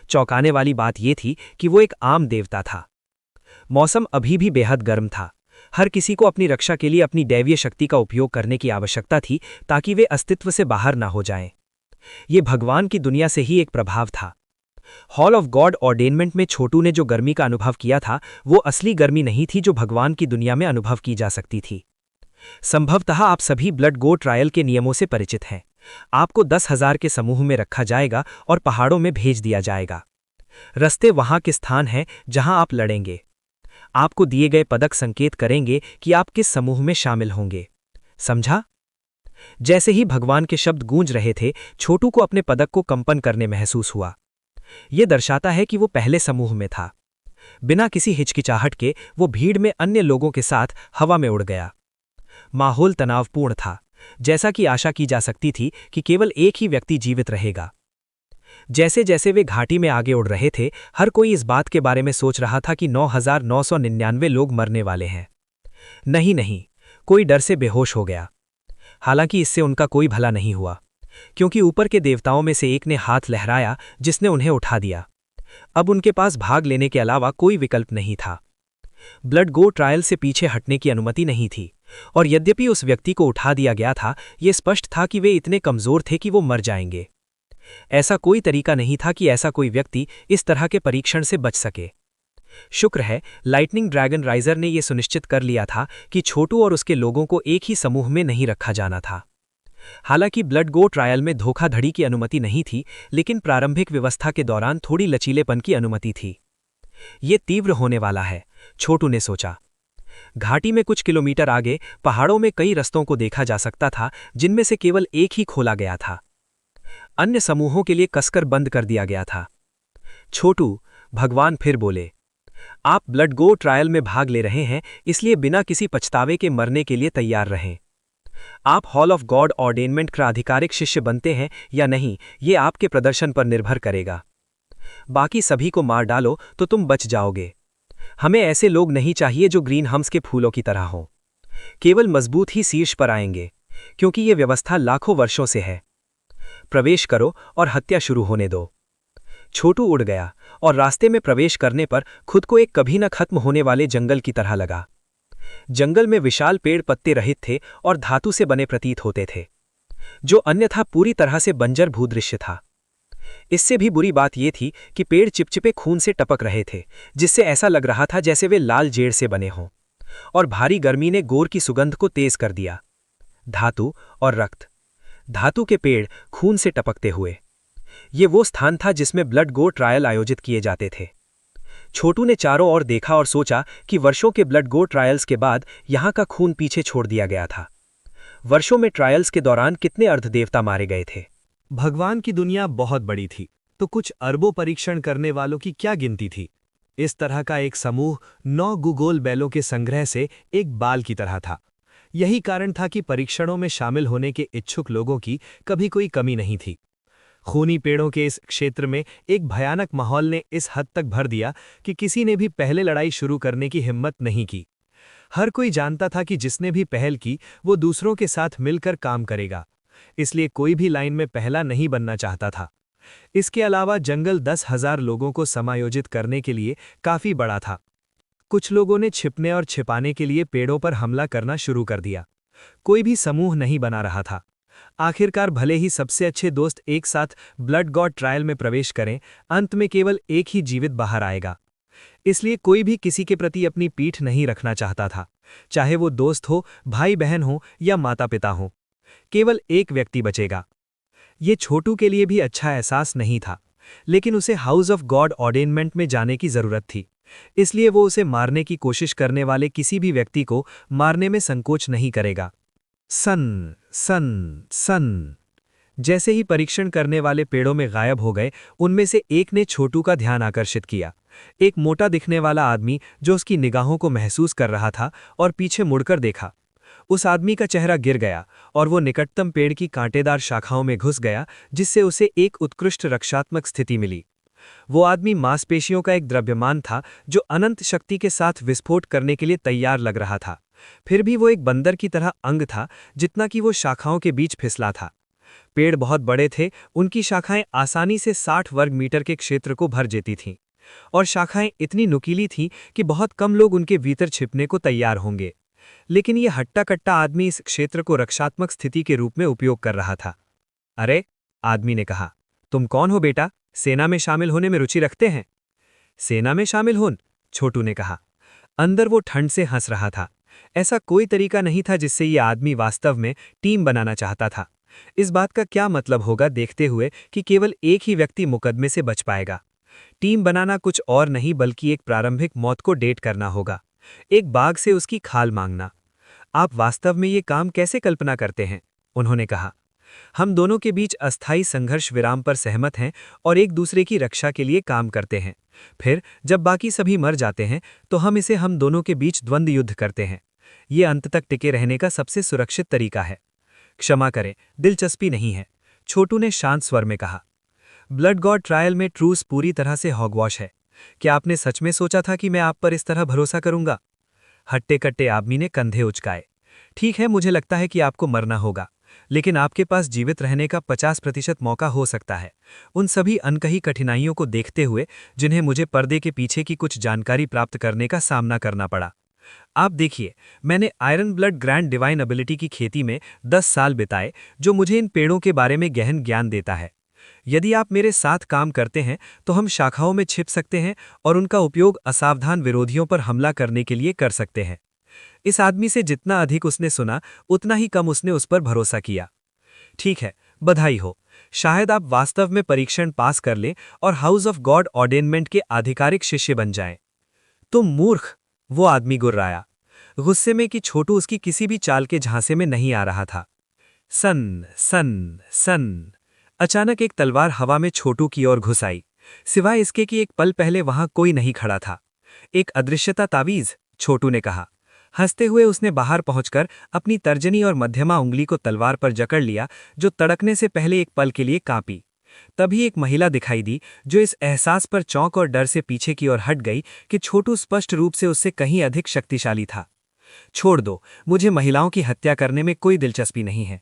चौंकाने वाली बात यह थी कि वो एक आम देवता था। मौसम अभी भी बेहद गर्म था। हर किसी को अपनी रक्षा के लिए अपनी दैवीय शक्ति का उपयोग करने की आवश्यकता थी ताकि वे अस्तित्व से बाहर ना हो जाएं। ये भगवान की दुनिया से ही एक प्रभाव था। हॉल ऑफ गॉड ऑर्डेनमेंट में छोटू ने जो गर्मी का अनुभव किया था, वो असली गर्मी नहीं थी जो भगवान की दुनिया में अनुभव की जा सकती थी। संभवतः आप सभी ब्लड गो ट्रायल के नियमों से परिचित हैं। आपको 10,000 के समूह में रखा जाएगा और पहाड़ों में भेज दिया जाएगा। रास्ते वहां के स्थान हैं जहां आप लड़ेंगे। आपको दिए गए पदक संकेत करेंगे कि आप किस समूह में शामिल होंगे। समझा? जैसे ही भगवान के शब्द गूंज रहे थे, छोटू को अपने पदक को कंपन करने महसूस हुआ। यह दर्शाता है कि वो पहले समूह में था। बिना किसी हिचकिचाहट के वो भीड़ में अन्य लोगों के साथ हवा में उड़ गया। माहौल तनावपूर्ण था, जैसा कि आशा की जा सकती थी कि केवल एक ही व्यक्ति जीवित रहेगा। जैसे जैसे वे घाटी में आगे उड़ रहे थे, हर कोई इस बात के बारे में सोच रहा था कि 9,999 लोग मरने वाले हैं। नहीं, कोई डर से बेहोश हो गया। हालांकि इससे उनका कोई भला नहीं हुआ, क्योंकि ऊपर के देवताओं में से एक ने हाथ लहराया जिसने उन्हें उठा दिया। अब उनके पास भाग लेने के अलावा कोई विकल्प नहीं था। ब्लड गो ट्रायल से पीछे हटने की अनुमति नहीं थी, और यद्यपि उस व्यक्ति को उठा दिया गया था, यह स्पष्ट था कि वे इतने कमजोर थे कि वो मर जाएंगे। ऐसा कोई तरीका नहीं था कि ऐसा कोई व्यक्ति इस तरह के परीक्षण से बच सके। शुक्र है, लाइटनिंग ड्रैगन राइजर ने यह सुनिश्चित कर लिया था कि छोटू और उसके लोगों को एक ही समूह में नहीं रखा जाना था। हालांकि ब्लड गो ट्रायल में धोखाधड़ी की अनुमति नहीं थी, लेकिन प्रारंभिक व्यवस्था के दौरान थोड़ी लचीलेपन की अनुमति थी। ये तीव्र होने वाला है, छोटू ने सोचा। घाटी में कुछ किलोमीटर आगे पहाड़ों में कई रस्तों को देखा जा सकता था, जिनमें से केवल एक ही खोला गया था। अन्य समूहों के लिए कसकर बंद कर दिया गया था। छोटू, भगवान फिर बोले, आप ब्लड गो ट्रायल में भाग ले रहे हैं, इसलिए बिना किसी पछतावे के मरने के लिए तैयार रहें। आप हॉल ऑफ गॉड ऑर्डेनमेंट का आधिकारिक शिष्य बनते हैं या नहीं, ये आपके प्रदर्शन पर निर्भर करेगा। बाकी सभी को मार डालो तो तुम बच जाओगे। हमें ऐसे लोग नहीं चाहिए जो ग्रीन हम्स के फूलों की तरह हों। केवल मजबूत ही शीर्ष पर आएंगे, क्योंकि ये व्यवस्था लाखों वर्षों से है। प्रवेश करो और हत्या शुरू होने दो। छोटू उड़ गया और रास्ते में प्रवेश करने पर खुद को एक कभी न खत्म होने वाले जंगल की तरह लगा। जंगल में विशाल पेड़ पत्ते रहित थे और धातु से बने प्रतीत होते थे, जो अन्यथा पूरी तरह से बंजर भूदृश्य था। इससे भी बुरी बात यह थी कि पेड़ चिपचिपे खून से टपक रहे थे, जिससे ऐसा लग रहा था जैसे वे लाल जेड़ से बने हों, और भारी गर्मी ने गोर की सुगंध को तेज कर दिया। धातु और रक्त। धातु के पेड़ खून से टपकते हुए। ये वो स्थान था जिसमें ब्लड गो ट्रायल आयोजित किए जाते थे। छोटू ने चारों ओर देखा और सोचा कि वर्षों के ब्लड गो ट्रायल्स के बाद यहां का खून पीछे छोड़ दिया गया था। वर्षों में ट्रायल्स के दौरान कितने अर्धदेवता मारे गए थे। भगवान की दुनिया बहुत बड़ी थी, तो कुछ अरबों परीक्षण करने वालों की क्या गिनती थी। इस तरह का एक समूह 9 गुगोल बैलों के संग्रह से एक बाल की तरह था। यही कारण था कि परीक्षणों में शामिल होने के इच्छुक लोगों की कभी कोई कमी नहीं थी। खूनी पेड़ों के इस क्षेत्र में एक भयानक माहौल ने इस हद तक भर दिया कि किसी ने भी पहले लड़ाई शुरू करने की हिम्मत नहीं की। हर कोई जानता था कि जिसने भी पहल की वो दूसरों के साथ मिलकर काम करेगा, इसलिए कोई भी लाइन में पहला नहीं बनना चाहता था। इसके अलावा जंगल 10,000 लोगों को समायोजित करने के लिए काफी बड़ा था। कुछ लोगों ने छिपने और छिपाने के लिए पेड़ों पर हमला करना शुरू कर दिया। कोई भी समूह नहीं बना रहा था। आखिरकार भले ही सबसे अच्छे दोस्त एक साथ ब्लड गॉड ट्रायल में प्रवेश करें, अंत में केवल एक ही जीवित बाहर आएगा। इसलिए कोई भी किसी के प्रति अपनी पीठ नहीं रखना चाहता था, चाहे वो दोस्त हो, भाई बहन हो या माता पिता हो। केवल एक व्यक्ति बचेगा। ये छोटू के लिए भी अच्छा एहसास नहीं था, लेकिन उसे हाउस ऑफ गॉड ऑर्डेनमेंट में जाने की जरूरत थी। इसलिए वो उसे मारने की कोशिश करने वाले किसी भी व्यक्ति को मारने में संकोच नहीं करेगा। सन सन सन जैसे ही परीक्षण करने वाले पेड़ों में गायब हो गए, उनमें से एक ने छोटू का ध्यान आकर्षित किया। एक मोटा दिखने वाला आदमी जो उसकी निगाहों को महसूस कर रहा था और पीछे मुड़कर देखा। उस आदमी का चेहरा गिर गया और वो निकटतम पेड़ की कांटेदार शाखाओं में घुस गया, जिससे उसे एक उत्कृष्ट रक्षात्मक स्थिति मिली। वो आदमी मांसपेशियों का एक द्रव्यमान था जो अनंत शक्ति के साथ विस्फोट करने के लिए तैयार लग रहा था। फिर भी वो एक बंदर की तरह अंग था, जितना कि वो शाखाओं के बीच फिसला था। पेड़ बहुत बड़े थे, उनकी शाखाएं आसानी से 60 वर्ग मीटर के क्षेत्र को भर देती थीं, और शाखाएं इतनी नुकीली थीं कि बहुत कम लोग उनके भीतर छिपने को तैयार होंगे। लेकिन यह हट्टा कट्टा आदमी इस क्षेत्र को रक्षात्मक स्थिति के रूप में उपयोग कर रहा था। अरे, आदमी ने कहा, तुम कौन हो बेटा? सेना में शामिल होने में रुचि रखते हैं? सेना में शामिल होन? छोटू ने कहा। अंदर वो ठंड से हंस रहा था। ऐसा कोई तरीका नहीं था जिससे ये आदमी वास्तव में टीम बनाना चाहता था। इस बात का क्या मतलब होगा देखते हुए कि केवल एक ही व्यक्ति मुकदमे से बच पाएगा। टीम बनाना कुछ और नहीं बल्कि एक प्रारंभिक मौत को डेट करना होगा, एक बाघ से उसकी खाल मांगना। आप वास्तव में ये काम कैसे कल्पना करते हैं? उन्होंने कहा। हम दोनों के बीच अस्थायी संघर्ष विराम पर सहमत हैं और एक दूसरे की रक्षा के लिए काम करते हैं। फिर जब बाकी सभी मर जाते हैं तो हम दोनों के बीच द्वंद्व युद्ध करते हैं। ये अंत तक टिके रहने का सबसे सुरक्षित तरीका है। क्षमा करें, दिलचस्पी नहीं है, छोटू ने शांत स्वर में कहा। ब्लड गॉड ट्रायल में ट्रूस पूरी तरह से हॉगवॉश है। क्या आपने सच में सोचा था कि मैं आप पर इस तरह भरोसा करूंगा? हट्टे कट्टे आदमी ने कंधे उचकाए। ठीक है, मुझे लगता है कि आपको मरना होगा, लेकिन आपके पास जीवित रहने का 50% मौका हो सकता है, उन सभी अनकही कठिनाइयों को देखते हुए जिन्हें मुझे पर्दे के पीछे की कुछ जानकारी प्राप्त करने का सामना करना पड़ा। आप देखिए, मैंने iron blood grand divine ability की खेती में 10 साल बिताए, जो मुझे इन पेड़ों के बारे में गहन ज्ञान देता है। यदि आप मेरे साथ काम करते हैं तो हम शाखाओं में छिप सकते हैं और उनका उपयोग असावधान विरोधियों पर हमला करने के लिए कर सकते हैं। इस आदमी से जितना अधिक उसने सुना, उतना ही कम उसने उस पर भरोसा किया। ठीक है, बधाई हो, शायद आप वास्तव में परीक्षण पास कर लें और हाउस ऑफ गॉड ऑर्डेनमेंट के आधिकारिक शिष्य बन जाएं। तुम मूर्ख, वो आदमी गुर्राया, गुस्से में कि छोटू उसकी किसी भी चाल के झांसे में नहीं आ रहा था। सन सन सन अचानक एक तलवार हवा में छोटू की ओर घुस आई, सिवाय इसके कि एक पल पहले वहां कोई नहीं खड़ा था। एक अदृश्यता तावीज, छोटू ने कहा। हंसते हुए उसने बाहर पहुंचकर अपनी तर्जनी और मध्यमा उंगली को तलवार पर जकड़ लिया, जो तड़कने से पहले एक पल के लिए कांपी। तभी एक महिला दिखाई दी, जो इस एहसास पर चौंक और डर से पीछे की ओर हट गई कि छोटू स्पष्ट रूप से उससे कहीं अधिक शक्तिशाली था। छोड़ दो, मुझे महिलाओं की हत्या करने में कोई दिलचस्पी नहीं है।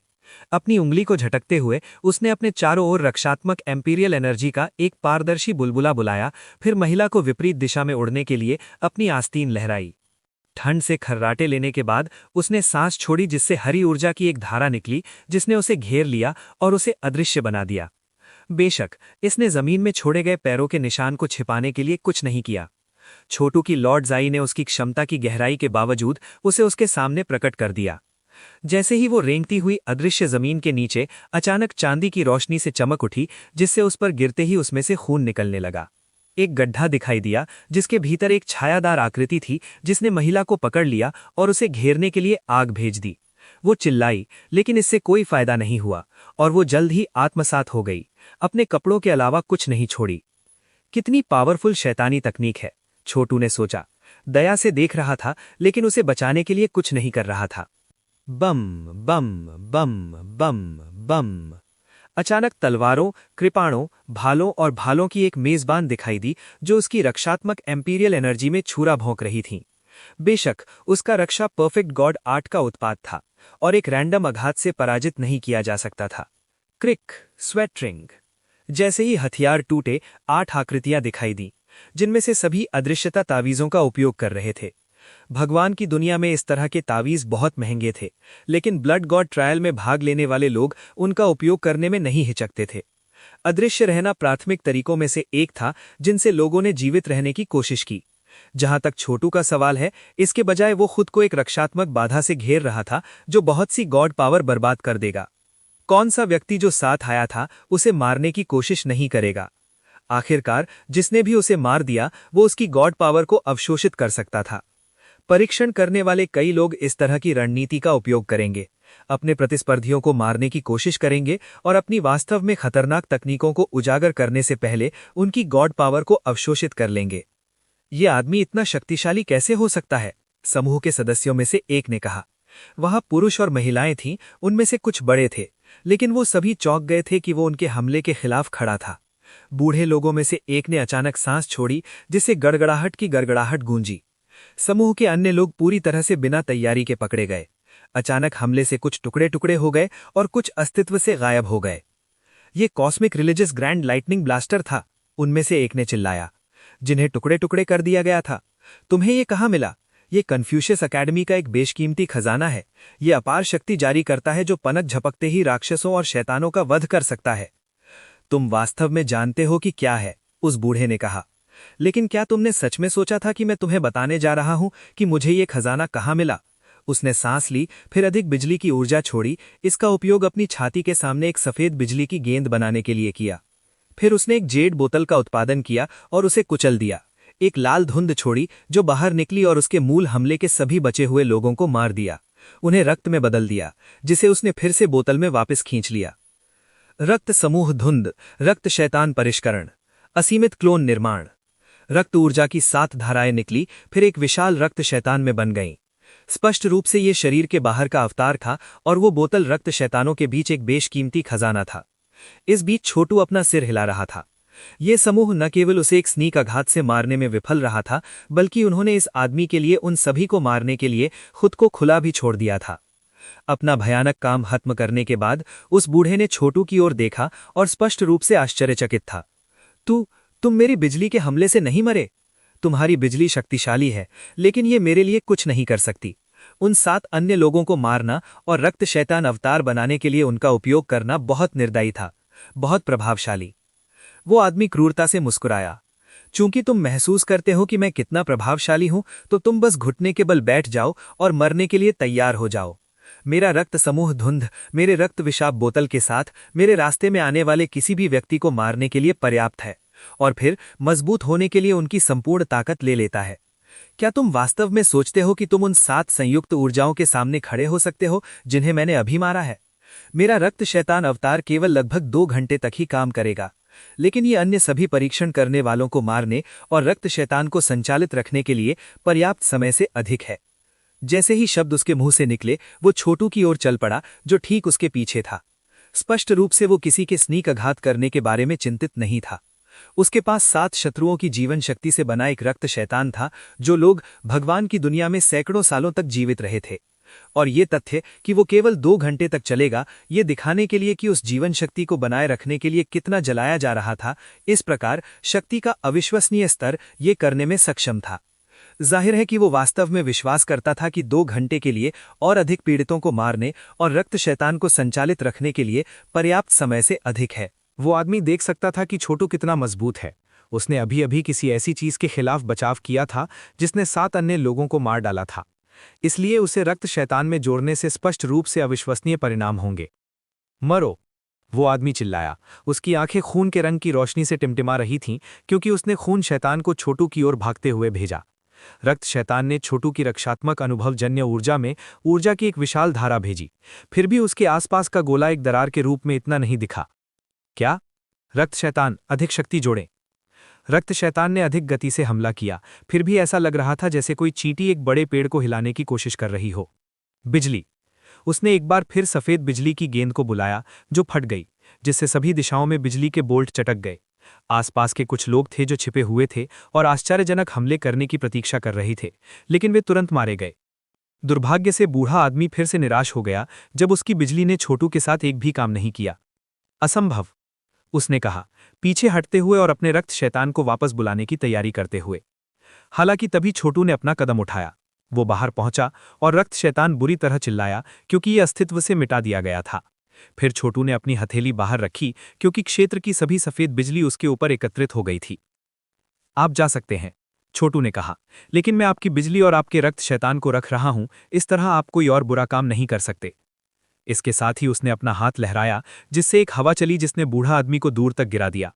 अपनी उंगली को झटकते हुए उसने अपने चारों ओर रक्षात्मक एम्पीरियल एनर्जी का एक पारदर्शी बुलबुला बुलाया, फिर महिला को विपरीत दिशा में उड़ने के लिए अपनी आस्तीन लहराई। ठंड से खर्राटे लेने के बाद उसने सांस छोड़ी, जिससे हरी ऊर्जा की एक धारा निकली, जिसने उसे घेर लिया और उसे अदृश्य बना दिया। बेशक इसने जमीन में छोड़े गए पैरों के निशान को छिपाने के लिए कुछ नहीं किया। छोटू की लॉर्ड जाई ने उसकी क्षमता की गहराई के बावजूद उसे उसके सामने प्रकट कर दिया। जैसे ही वो रेंगती हुई अदृश्य जमीन के नीचे अचानक चांदी की रोशनी से चमक उठी, जिससे उस पर गिरते ही उसमें से खून निकलने लगा। एक गड्ढा दिखाई दिया, जिसके भीतर एक छायादार आकृति थी, जिसने महिला को पकड़ लिया और उसे घेरने के लिए आग भेज दी। वो चिल्लाई, लेकिन इससे कोई फायदा नहीं हुआ और वो जल्द ही आत्मसात हो गई, अपने कपड़ों के अलावा कुछ नहीं छोड़ी। कितनी पावरफुल शैतानी तकनीक है, छोटू ने सोचा। दया से देख रहा था, लेकिन उसे बचाने के लिए कुछ नहीं कर रहा था। बम बम बम बम बम अचानक तलवारों, कृपाणों, भालों और भालों की एक मेजबान दिखाई दी, जो उसकी रक्षात्मक एम्पीरियल एनर्जी में छुरा भोंक रही थीं। बेशक उसका रक्षा परफेक्ट गॉड आर्ट का उत्पाद था और एक रैंडम आघात से पराजित नहीं किया जा सकता था। क्रिक, स्वेटरिंग। जैसे ही हथियार टूटे, 8 आकृतियां दिखाई दी, जिनमें से सभी अदृश्यता तावीज़ों का उपयोग कर रहे थे। भगवान की दुनिया में इस तरह के तावीज़ बहुत महंगे थे, लेकिन ब्लड गॉड ट्रायल में भाग लेने वाले लोग उनका उपयोग करने में नहीं हिचकते थे। अदृश्य रहना प्राथमिक तरीकों में से एक था जिनसे लोगों ने जीवित रहने की कोशिश की। जहां तक छोटू का सवाल है, इसके बजाय वो खुद को एक रक्षात्मक बाधा से घेर रहा था जो बहुत सी गॉड पावर बर्बाद कर देगा। कौन सा व्यक्ति जो साथ आया था उसे मारने की कोशिश नहीं करेगा? आखिरकार जिसने भी उसे मार दिया वो उसकी गॉड पावर को अवशोषित कर सकता था। परीक्षण करने वाले कई लोग इस तरह की रणनीति का उपयोग करेंगे, अपने प्रतिस्पर्धियों को मारने की कोशिश करेंगे और अपनी वास्तव में खतरनाक तकनीकों को उजागर करने से पहले उनकी गॉड पावर को अवशोषित कर लेंगे। ये आदमी इतना शक्तिशाली कैसे हो सकता है? समूह के सदस्यों में से एक ने कहा। वहां पुरुष और महिलाएं थीं, उनमें से कुछ बड़े थे, लेकिन वो सभी चौंक गए थे कि वो उनके हमले के खिलाफ खड़ा था। बूढ़े लोगों में से एक ने अचानक सांस छोड़ी, जिससे गड़गड़ाहट की गड़गड़ाहट गूंजी। समूह के अन्य लोग पूरी तरह से बिना तैयारी के पकड़े गए। अचानक हमले से कुछ टुकड़े टुकड़े हो गए और कुछ अस्तित्व से गायब हो गए। ये cosmic religious grand lightning blaster था, उनमें से एक ने चिल्लाया, जिन्हें टुकड़े टुकड़े कर दिया गया था। तुम्हें ये कहाँ मिला? ये कन्फ्यूशियस अकेडमी का एक बेशकीमती खजाना है। ये अपार शक्ति जारी करता है जो पनक झपकते ही राक्षसों और शैतानों का वध कर सकता है। तुम वास्तव में जानते हो कि क्या है? उस बूढ़े ने कहा। लेकिन क्या तुमने सच में सोचा था कि मैं तुम्हें बताने जा रहा हूं कि मुझे ये खजाना कहाँ मिला? उसने सांस ली, फिर अधिक बिजली की ऊर्जा छोड़ी। इसका उपयोग अपनी छाती के सामने एक सफेद बिजली की गेंद बनाने के लिए किया। फिर उसने एक जेड बोतल का उत्पादन किया और उसे कुचल दिया। एक लाल धुंध छोड़ी जो बाहर निकली और उसके मूल हमले के सभी बचे हुए लोगों को मार दिया। उन्हें रक्त में बदल दिया, जिसे उसने फिर से बोतल में वापस खींच लिया। रक्त समूह धुंध, रक्त शैतान परिष्करण, असीमित क्लोन निर्माण। रक्त ऊर्जा की 7 धाराएं निकली, फिर एक विशाल रक्त शैतान में बन गईं। स्पष्ट रूप से ये शरीर के बाहर का अवतार था और वो बोतल रक्त शैतानों के बीच एक बेशकीमती खजाना था। इस बीच छोटू अपना सिर हिला रहा था। ये समूह न केवल उसे एक स्नीक आघात से मारने में विफल रहा था, बल्कि उन्होंने इस आदमी के लिए उन सभी को मारने के लिए खुद को खुला भी छोड़ दिया था। अपना भयानक काम खत्म करने के बाद उस बूढ़े ने छोटू की ओर देखा और स्पष्ट रूप से आश्चर्यचकित था। तुम मेरी बिजली के हमले से नहीं मरे? तुम्हारी बिजली शक्तिशाली है, लेकिन ये मेरे लिए कुछ नहीं कर सकती। उन 7 अन्य लोगों को मारना और रक्त शैतान अवतार बनाने के लिए उनका उपयोग करना बहुत निर्दयी था, बहुत प्रभावशाली। वो आदमी क्रूरता से मुस्कुराया। चूंकि तुम महसूस करते हो कि मैं कितना प्रभावशाली हूं, तो तुम बस घुटने के बल बैठ जाओ और मरने के लिए तैयार हो जाओ। मेरा रक्त समूह धुंध मेरे रक्त विषाप बोतल के साथ मेरे रास्ते में आने वाले किसी भी व्यक्ति को मारने के लिए पर्याप्त है, और फिर मजबूत होने के लिए उनकी संपूर्ण ताकत ले लेता है। क्या तुम वास्तव में सोचते हो कि तुम उन 7 संयुक्त ऊर्जाओं के सामने खड़े हो सकते हो जिन्हें मैंने अभी मारा है? मेरा रक्त शैतान अवतार केवल लगभग 2 घंटे तक ही काम करेगा, लेकिन ये अन्य सभी परीक्षण करने वालों को मारने और रक्त शैतान को संचालित रखने के लिए पर्याप्त समय से अधिक है। जैसे ही शब्द उसके मुंह से निकले, वो छोटू की ओर चल पड़ा जो ठीक उसके पीछे था। स्पष्ट रूप से वो किसी के स्नीक आघात करने के बारे में चिंतित नहीं था। उसके पास 7 शत्रुओं की जीवन शक्ति से बना एक रक्त शैतान था, जो लोग भगवान की दुनिया में सैकड़ों सालों तक जीवित रहे थे। और ये तथ्य कि वो केवल 2 घंटे तक चलेगा, ये दिखाने के लिए कि उस जीवन शक्ति को बनाए रखने के लिए कितना जलाया जा रहा था। इस प्रकार शक्ति का अविश्वसनीय स्तर ये करने में सक्षम था। जाहिर है कि वो वास्तव में विश्वास करता था कि 2 घंटे के लिए और अधिक पीड़ितों को मारने और रक्त शैतान को संचालित रखने के लिए पर्याप्त समय से अधिक है। वो आदमी देख सकता था कि छोटू कितना मजबूत है। उसने अभी अभी किसी ऐसी चीज के खिलाफ बचाव किया था जिसने 7 अन्य लोगों को मार डाला था, इसलिए उसे रक्त शैतान में जोड़ने से स्पष्ट रूप से अविश्वसनीय परिणाम होंगे। मरो! वो आदमी चिल्लाया। उसकी आंखें खून के रंग की रोशनी से टिमटिमा रही थीं, क्योंकि उसने खून शैतान को छोटू की ओर भागते हुए भेजा। रक्त शैतान ने छोटू की रक्षात्मक अनुभवजन्य ऊर्जा में ऊर्जा की एक विशाल धारा भेजी। फिर भी उसके आसपास का गोला एक दरार के रूप में इतना नहीं दिखा। क्या? रक्त शैतान, अधिक शक्ति जोड़ें। रक्त शैतान ने अधिक गति से हमला किया। फिर भी ऐसा लग रहा था जैसे कोई चींटी एक बड़े पेड़ को हिलाने की कोशिश कर रही हो। बिजली! उसने एक बार फिर सफेद बिजली की गेंद को बुलाया, जो फट गई, जिससे सभी दिशाओं में बिजली के बोल्ट चटक गए। आसपास के कुछ लोग थे जो छिपे हुए थे और आश्चर्यजनक हमले करने की प्रतीक्षा कर रहे थे, लेकिन वे तुरंत मारे गए। दुर्भाग्य से बूढ़ा आदमी फिर से निराश हो गया जब उसकी बिजली ने छोटू के साथ एक भी काम नहीं किया। असंभव! उसने कहा, पीछे हटते हुए और अपने रक्त शैतान को वापस बुलाने की तैयारी करते हुए। हालांकि तभी छोटू ने अपना कदम उठाया। वो बाहर पहुंचा और रक्त शैतान बुरी तरह चिल्लाया क्योंकि ये अस्तित्व से मिटा दिया गया था। फिर छोटू ने अपनी हथेली बाहर रखी क्योंकि क्षेत्र की सभी सफेद बिजली उसके ऊपर एकत्रित हो गई थी। आप जा सकते हैं, छोटू ने कहा, लेकिन मैं आपकी बिजली और आपके रक्त शैतान को रख रहा हूं, इस तरह आप कोई और बुरा काम नहीं कर सकते। इसके साथ ही उसने अपना हाथ लहराया जिससे एक हवा चली जिसने बूढ़ा आदमी को दूर तक गिरा दिया।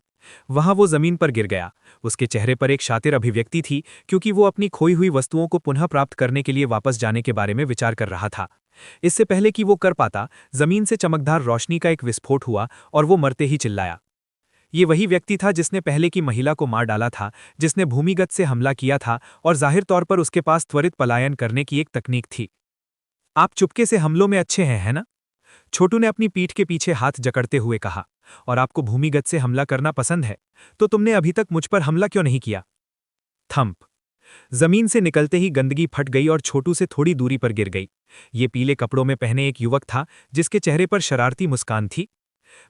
वहां वो जमीन पर गिर गया। उसके चेहरे पर एक शातिर अभिव्यक्ति थी क्योंकि वो अपनी खोई हुई वस्तुओं को पुनः प्राप्त करने के लिए वापस जाने के बारे में विचार कर रहा था। इससे पहले कि वो कर पाता, जमीन से चमकदार रोशनी का एक विस्फोट हुआ और वो मरते ही चिल्लाया। ये वही व्यक्ति था जिसने पहले की महिला को मार डाला था, जिसने भूमिगत से हमला किया था और जाहिर तौर पर उसके पास त्वरित पलायन करने की एक तकनीक थी। आप चुपके से हमलों में अच्छे हैं, है ना? छोटू ने अपनी पीठ के पीछे हाथ जकड़ते हुए कहा, और आपको भूमिगत से हमला करना पसंद है, तो तुमने अभी तक मुझ पर हमला क्यों नहीं किया? थंप। जमीन से निकलते ही गंदगी फट गई और छोटू से थोड़ी दूरी पर गिर गई। ये पीले कपड़ों में पहने एक युवक था जिसके चेहरे पर शरारती मुस्कान थी।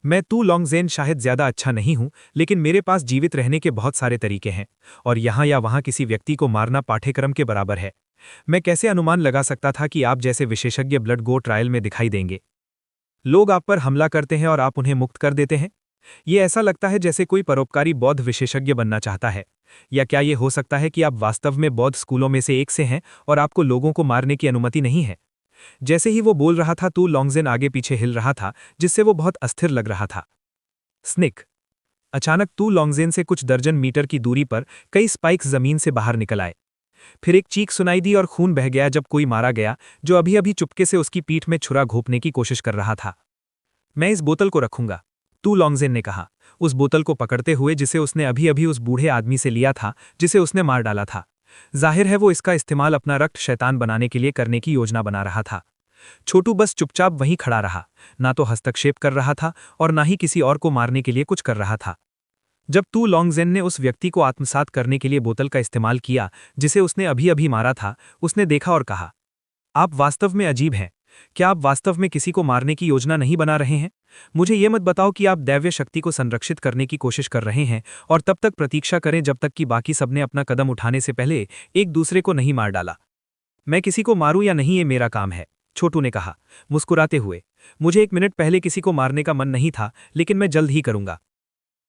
मैं तू लॉन्गजेन शायद ज्यादा अच्छा नहीं हूं, लेकिन मेरे पास जीवित रहने के बहुत सारे तरीके हैं, और यहां या वहां किसी व्यक्ति को मारना पाठ्यक्रम के बराबर है। मैं कैसे अनुमान लगा सकता था कि आप जैसे विशेषज्ञ ब्लड गो ट्रायल में दिखाई देंगे? लोग आप पर हमला करते हैं और आप उन्हें मुक्त कर देते हैं। ये ऐसा लगता है जैसे कोई परोपकारी बौद्ध विशेषज्ञ बनना चाहता है। या क्या ये हो सकता है कि आप वास्तव में बौद्ध स्कूलों में से एक से हैं और आपको लोगों को मारने की अनुमति नहीं है? जैसे ही वो बोल रहा था, तू लॉन्गजेन आगे पीछे हिल रहा था, जिससे वो बहुत अस्थिर लग रहा था। स्निक। अचानक तू लॉन्गजेन से कुछ दर्जन मीटर की दूरी पर कई स्पाइक्स जमीन से बाहर निकल आए। फिर एक चीख सुनाई दी और खून बह गया जब कोई मारा गया जो अभी अभी चुपके से उसकी पीठ में छुरा घोंपने की कोशिश कर रहा था। मैं इस बोतल को रखूंगा, तू लॉन्गजेन ने कहा, उस बोतल को पकड़ते हुए जिसे उसने अभी अभी उस बूढ़े आदमी से लिया था जिसे उसने मार डाला था। जाहिर है वो इसका इस्तेमाल अपना रक्त शैतान बनाने के लिए करने की योजना बना रहा था। छोटू बस चुपचाप वहीं खड़ा रहा, ना तो हस्तक्षेप कर रहा था और ना ही किसी और को मारने के लिए कुछ कर रहा था। जब तू लॉन्गजेन ने उस व्यक्ति को आत्मसात करने के लिए बोतल का इस्तेमाल किया जिसे उसने अभी अभी मारा था, उसने देखा और कहा, आप वास्तव में अजीब हैं। क्या आप वास्तव में किसी को मारने की योजना नहीं बना रहे हैं? मुझे ये मत बताओ कि आप दैव्य शक्ति को संरक्षित करने की कोशिश कर रहे हैं और तब तक प्रतीक्षा करें जब तक कि बाकी सबने अपना कदम उठाने से पहले एक दूसरे को नहीं मार डाला। मैं किसी को मारूं या नहीं, ये मेरा काम है, छोटू ने कहा, मुस्कुराते हुए। मुझे 1 मिनट पहले किसी को मारने का मन नहीं था, लेकिन मैं जल्द ही करूंगा।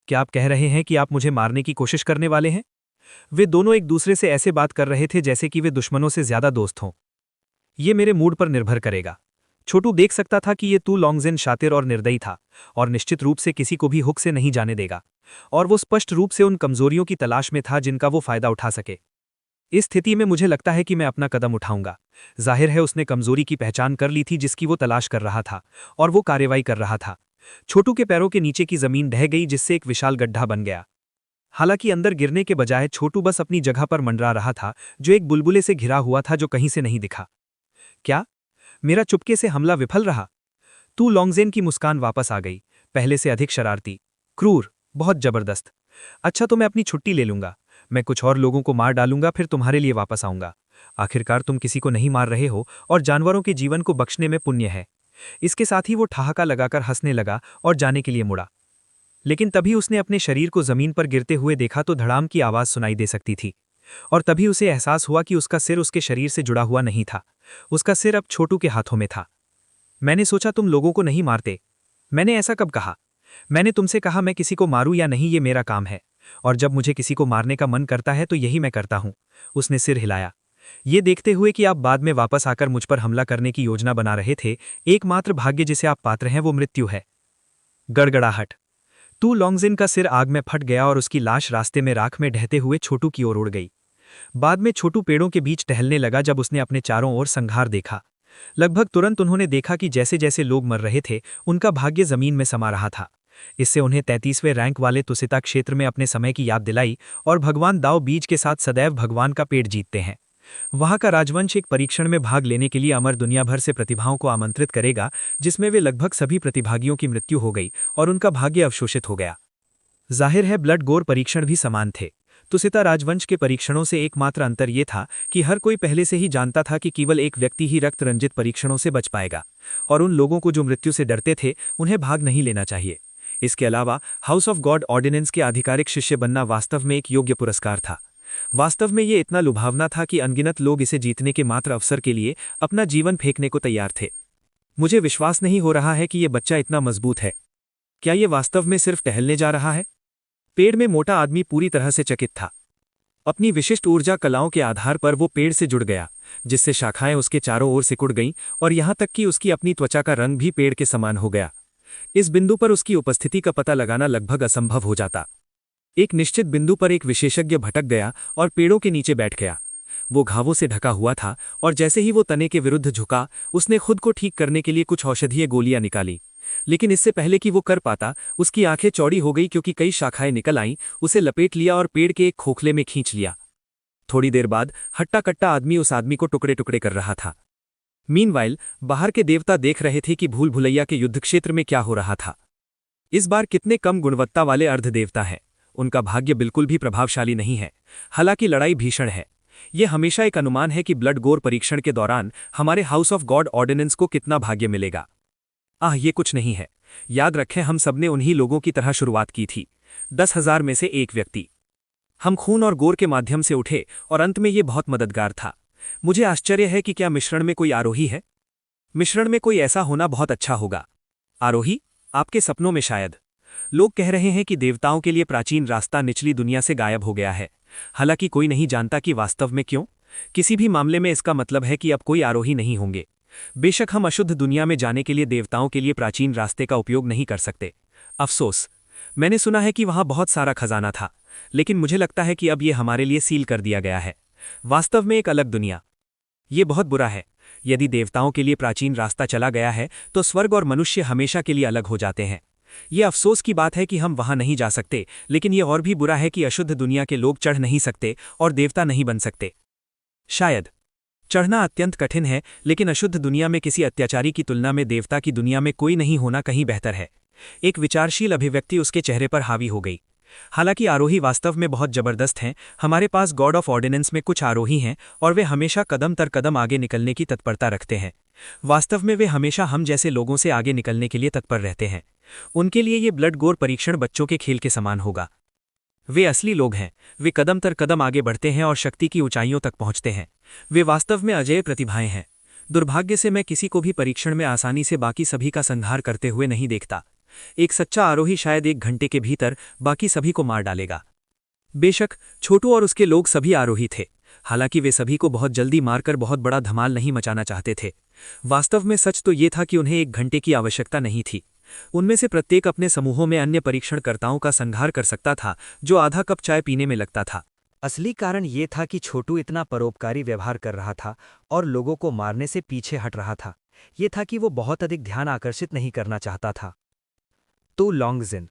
क्या आप कह रहे हैं कि आप मुझे मारने की कोशिश करने वाले हैं? वे दोनों एक दूसरे से ऐसे बात कर रहे थे जैसे कि वे दुश्मनों से ज्यादा दोस्त हों। ये मेरे मूड पर निर्भर करेगा। छोटू देख सकता था कि ये तू लॉन्गजेन शातिर और निर्दयी था और निश्चित रूप से किसी को भी हुक से नहीं जाने देगा, और वो स्पष्ट रूप से उन कमजोरियों की तलाश में था जिनका वो फायदा उठा सके। इस स्थिति में मुझे लगता है कि मैं अपना कदम उठाऊंगा। जाहिर है उसने कमजोरी की पहचान कर ली थी जिसकी वो तलाश कर रहा था, और वो कार्रवाई कर रहा था। छोटू के पैरों के नीचे की जमीन ढह गई जिससे एक विशाल गड्ढा बन गया। हालांकि अंदर गिरने के बजाय छोटू बस अपनी जगह पर मंडरा रहा था जो एक बुलबुले से घिरा हुआ था जो कहीं से नहीं दिखा। क्या मेरा चुपके से हमला विफल रहा? तू लॉन्गजेन की मुस्कान वापस आ गई, पहले से अधिक शरारती, क्रूर, बहुत जबरदस्त। अच्छा, तो मैं अपनी छुट्टी ले लूंगा। मैं कुछ और लोगों को मार डालूंगा, फिर तुम्हारे लिए वापस आऊंगा। आखिरकार तुम किसी को नहीं मार रहे हो और जानवरों के जीवन को बख्शने में पुण्य है। इसके साथ ही वो ठहाका लगाकर हंसने लगा और जाने के लिए मुड़ा। लेकिन तभी उसने अपने शरीर को जमीन पर गिरते हुए देखा तो धड़ाम की आवाज सुनाई दे सकती थी, और तभी उसे एहसास हुआ कि उसका सिर उसके शरीर से जुड़ा हुआ नहीं था। उसका सिर अब छोटू के हाथों में था। मैंने सोचा तुम लोगों को नहीं मारते। मैंने ऐसा कब कहा? मैंने तुमसे कहा मैं किसी को मारूं या नहीं ये मेरा काम है, और जब मुझे किसी को मारने का मन करता है तो यही मैं करता हूं। उसने सिर हिलाया, ये देखते हुए कि आप बाद में वापस आकर मुझ पर हमला करने की योजना बना रहे थे। एकमात्र भाग्य जिसे आप पात्र हैं वो मृत्यु है। गड़गड़ाहट। तू लॉन्गजेन का सिर आग में फट गया और उसकी लाश रास्ते में राख में ढहते हुए छोटू की ओर उड़ गई। बाद में छोटू पेड़ों के बीच टहलने लगा जब उसने अपने चारों ओर संघार देखा। लगभग तुरंत उन्होंने देखा कि जैसे जैसे लोग मर रहे थे उनका भाग्य जमीन में समा रहा था। इससे उन्हें 33वें रैंक वाले तुसिता क्षेत्र में अपने समय की याद दिलाई, और भगवान दाव बीज के साथ सदैव भगवान का पेट जीतते हैं। वहां का राजवंश एक परीक्षण में भाग लेने के लिए अमर दुनिया भर से प्रतिभाओं को आमंत्रित करेगा, जिसमें वे लगभग सभी प्रतिभागियों की मृत्यु हो गई और उनका भाग्य अवशोषित हो गया। जाहिर है ब्लड गोर परीक्षण भी समान थे। तुसिता राजवंश के परीक्षणों से एकमात्र अंतर यह था कि हर कोई पहले से ही जानता था कि केवल एक व्यक्ति ही रक्त रंजित परीक्षणों से बच पाएगा, और उन लोगों को जो मृत्यु से डरते थे उन्हें भाग नहीं लेना चाहिए। इसके अलावा हाउस ऑफ गॉड ऑर्डिनेंस के आधिकारिक शिष्य बनना वास्तव में एक योग्य पुरस्कार था। वास्तव में ये इतना लुभावना था कि अनगिनत लोग इसे जीतने के मात्र अवसर के लिए अपना जीवन फेंकने को तैयार थे। मुझे विश्वास नहीं हो रहा है कि ये बच्चा इतना मजबूत है। क्या ये वास्तव में सिर्फ टहलने जा रहा है? पेड़ में मोटा आदमी पूरी तरह से चकित था। अपनी विशिष्ट ऊर्जा कलाओं के आधार पर वो पेड़ से जुड़ गया, जिससे शाखाएं उसके चारों ओर सिकुड़ गईं और यहां तक कि उसकी अपनी त्वचा का रंग भी पेड़ के समान हो गया। इस बिंदु पर उसकी उपस्थिति का पता लगाना लगभग असंभव हो जाता। एक निश्चित बिंदु पर एक विशेषज्ञ भटक गया और पेड़ों के नीचे बैठ गया। वो घावों से ढका हुआ था और जैसे ही वो तने के विरुद्ध झुका, उसने खुद को ठीक करने के लिए कुछ औषधीय गोलियां निकाली। लेकिन इससे पहले कि वो कर पाता, उसकी आंखें चौड़ी हो गई क्योंकि कई शाखाएं निकल आईं, उसे लपेट लिया और पेड़ के एक खोखले में खींच लिया। थोड़ी देर बाद हट्टा कट्टा आदमी उस आदमी को टुकड़े टुकड़े कर रहा था। मीनवाइल बाहर के देवता देख रहे थे कि भूल भुलैया के युद्ध क्षेत्र में क्या हो रहा था। इस बार कितने कम गुणवत्ता वाले अर्धदेवता हैं। उनका भाग्य बिल्कुल भी प्रभावशाली नहीं है, हालांकि लड़ाई भीषण है। यह हमेशा एक अनुमान है कि ब्लड गोर परीक्षण के दौरान हमारे हाउस ऑफ गॉड ऑर्डिनेंस को कितना भाग्य मिलेगा। ये कुछ नहीं है। याद रखें, हम सबने उन्हीं लोगों की तरह शुरुआत की थी, 10,000 में से एक व्यक्ति। हम खून और गोर के माध्यम से उठे और अंत में ये बहुत मददगार था। मुझे आश्चर्य है कि क्या मिश्रण में कोई आरोही है? मिश्रण में कोई ऐसा होना बहुत अच्छा होगा। आरोही? आपके सपनों में शायद। लोग कह रहे हैं कि देवताओं के लिए प्राचीन रास्ता निचली दुनिया से गायब हो गया है। हालांकि कोई नहीं जानता कि वास्तव में क्यों। किसी भी मामले में इसका मतलब है कि अब कोई आरोही नहीं होंगे। बेशक हम अशुद्ध दुनिया में जाने के लिए देवताओं के लिए प्राचीन रास्ते का उपयोग नहीं कर सकते। अफसोस, मैंने सुना है कि वहां बहुत सारा खजाना था, लेकिन मुझे लगता है कि अब यह हमारे लिए सील कर दिया गया है। वास्तव में एक अलग दुनिया। ये बहुत बुरा है। यदि देवताओं के लिए प्राचीन रास्ता चला गया है तो स्वर्ग और मनुष्य हमेशा के लिए अलग हो जाते हैं। यह अफसोस की बात है कि हम वहां नहीं जा सकते, लेकिन यह और भी बुरा है कि अशुद्ध दुनिया के लोग चढ़ नहीं सकते और देवता नहीं बन सकते। शायद चढ़ना अत्यंत कठिन है, लेकिन अशुद्ध दुनिया में किसी अत्याचारी की तुलना में देवता की दुनिया में कोई नहीं होना कहीं बेहतर है। एक विचारशील अभिव्यक्ति उसके चेहरे पर हावी हो गई। हालांकि आरोही वास्तव में बहुत जबरदस्त हैं। हमारे पास गॉड ऑफ ऑर्डिनेंस में कुछ आरोही हैं और वे हमेशा कदम तर कदम आगे निकलने की तत्परता रखते हैं। वास्तव में वे हमेशा हम जैसे लोगों से आगे निकलने के लिए तत्पर रहते हैं। उनके लिए ये ब्लड गोर परीक्षण बच्चों के खेल के समान होगा। वे असली लोग हैं। वे कदम तर कदम आगे बढ़ते हैं और शक्ति की ऊंचाइयों तक पहुंचते हैं। वे वास्तव में अजेय प्रतिभाएं हैं। दुर्भाग्य से मैं किसी को भी परीक्षण में आसानी से बाकी सभी का संहार करते हुए नहीं देखता। एक सच्चा आरोही शायद 1 घंटे के भीतर बाकी सभी को मार डालेगा। बेशक छोटू और उसके लोग सभी आरोही थे, हालांकि वे सभी को बहुत जल्दी मारकर बहुत बड़ा धमाल नहीं मचाना चाहते थे। वास्तव में सच तो ये था कि उन्हें 1 घंटे की आवश्यकता नहीं थी। उनमें से प्रत्येक अपने समूहों में अन्य परीक्षणकर्ताओं का संहार कर सकता था, जो आधा कप चाय पीने में लगता था। असली कारण ये था कि छोटू इतना परोपकारी व्यवहार कर रहा था और लोगों को मारने से पीछे हट रहा था। ये था कि वो बहुत अधिक ध्यान आकर्षित नहीं करना चाहता था। तो लॉन्गजिन,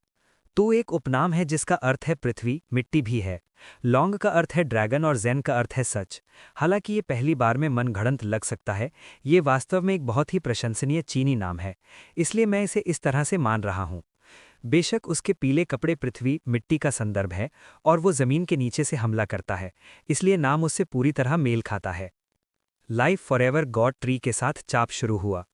तो एक उपनाम है जिसका अर्थ है पृथ्वी, मिट्टी भी है। लॉन्ग का अर्थ है ड्रैगन और ज़ेन का अर्थ है सच। हालांकि ये पहली बार में मनगढ़ंत लग सकता है, ये वास्तव में एक बहुत ही प्रशंसनीय चीनी नाम है, इसलिए मैं इसे इस तरह से मान रहा हूँ। बेशक उसके पीले कपड़े पृथ्वी, मिट्टी का संदर्भ है और वो ज़मीन के नीचे से हमला करता है, इसलिए नाम उससे पूरी तरह मेल खाता है। लाइफ फॉरएवर गॉड ट्री के साथ चाप शुरू हुआ।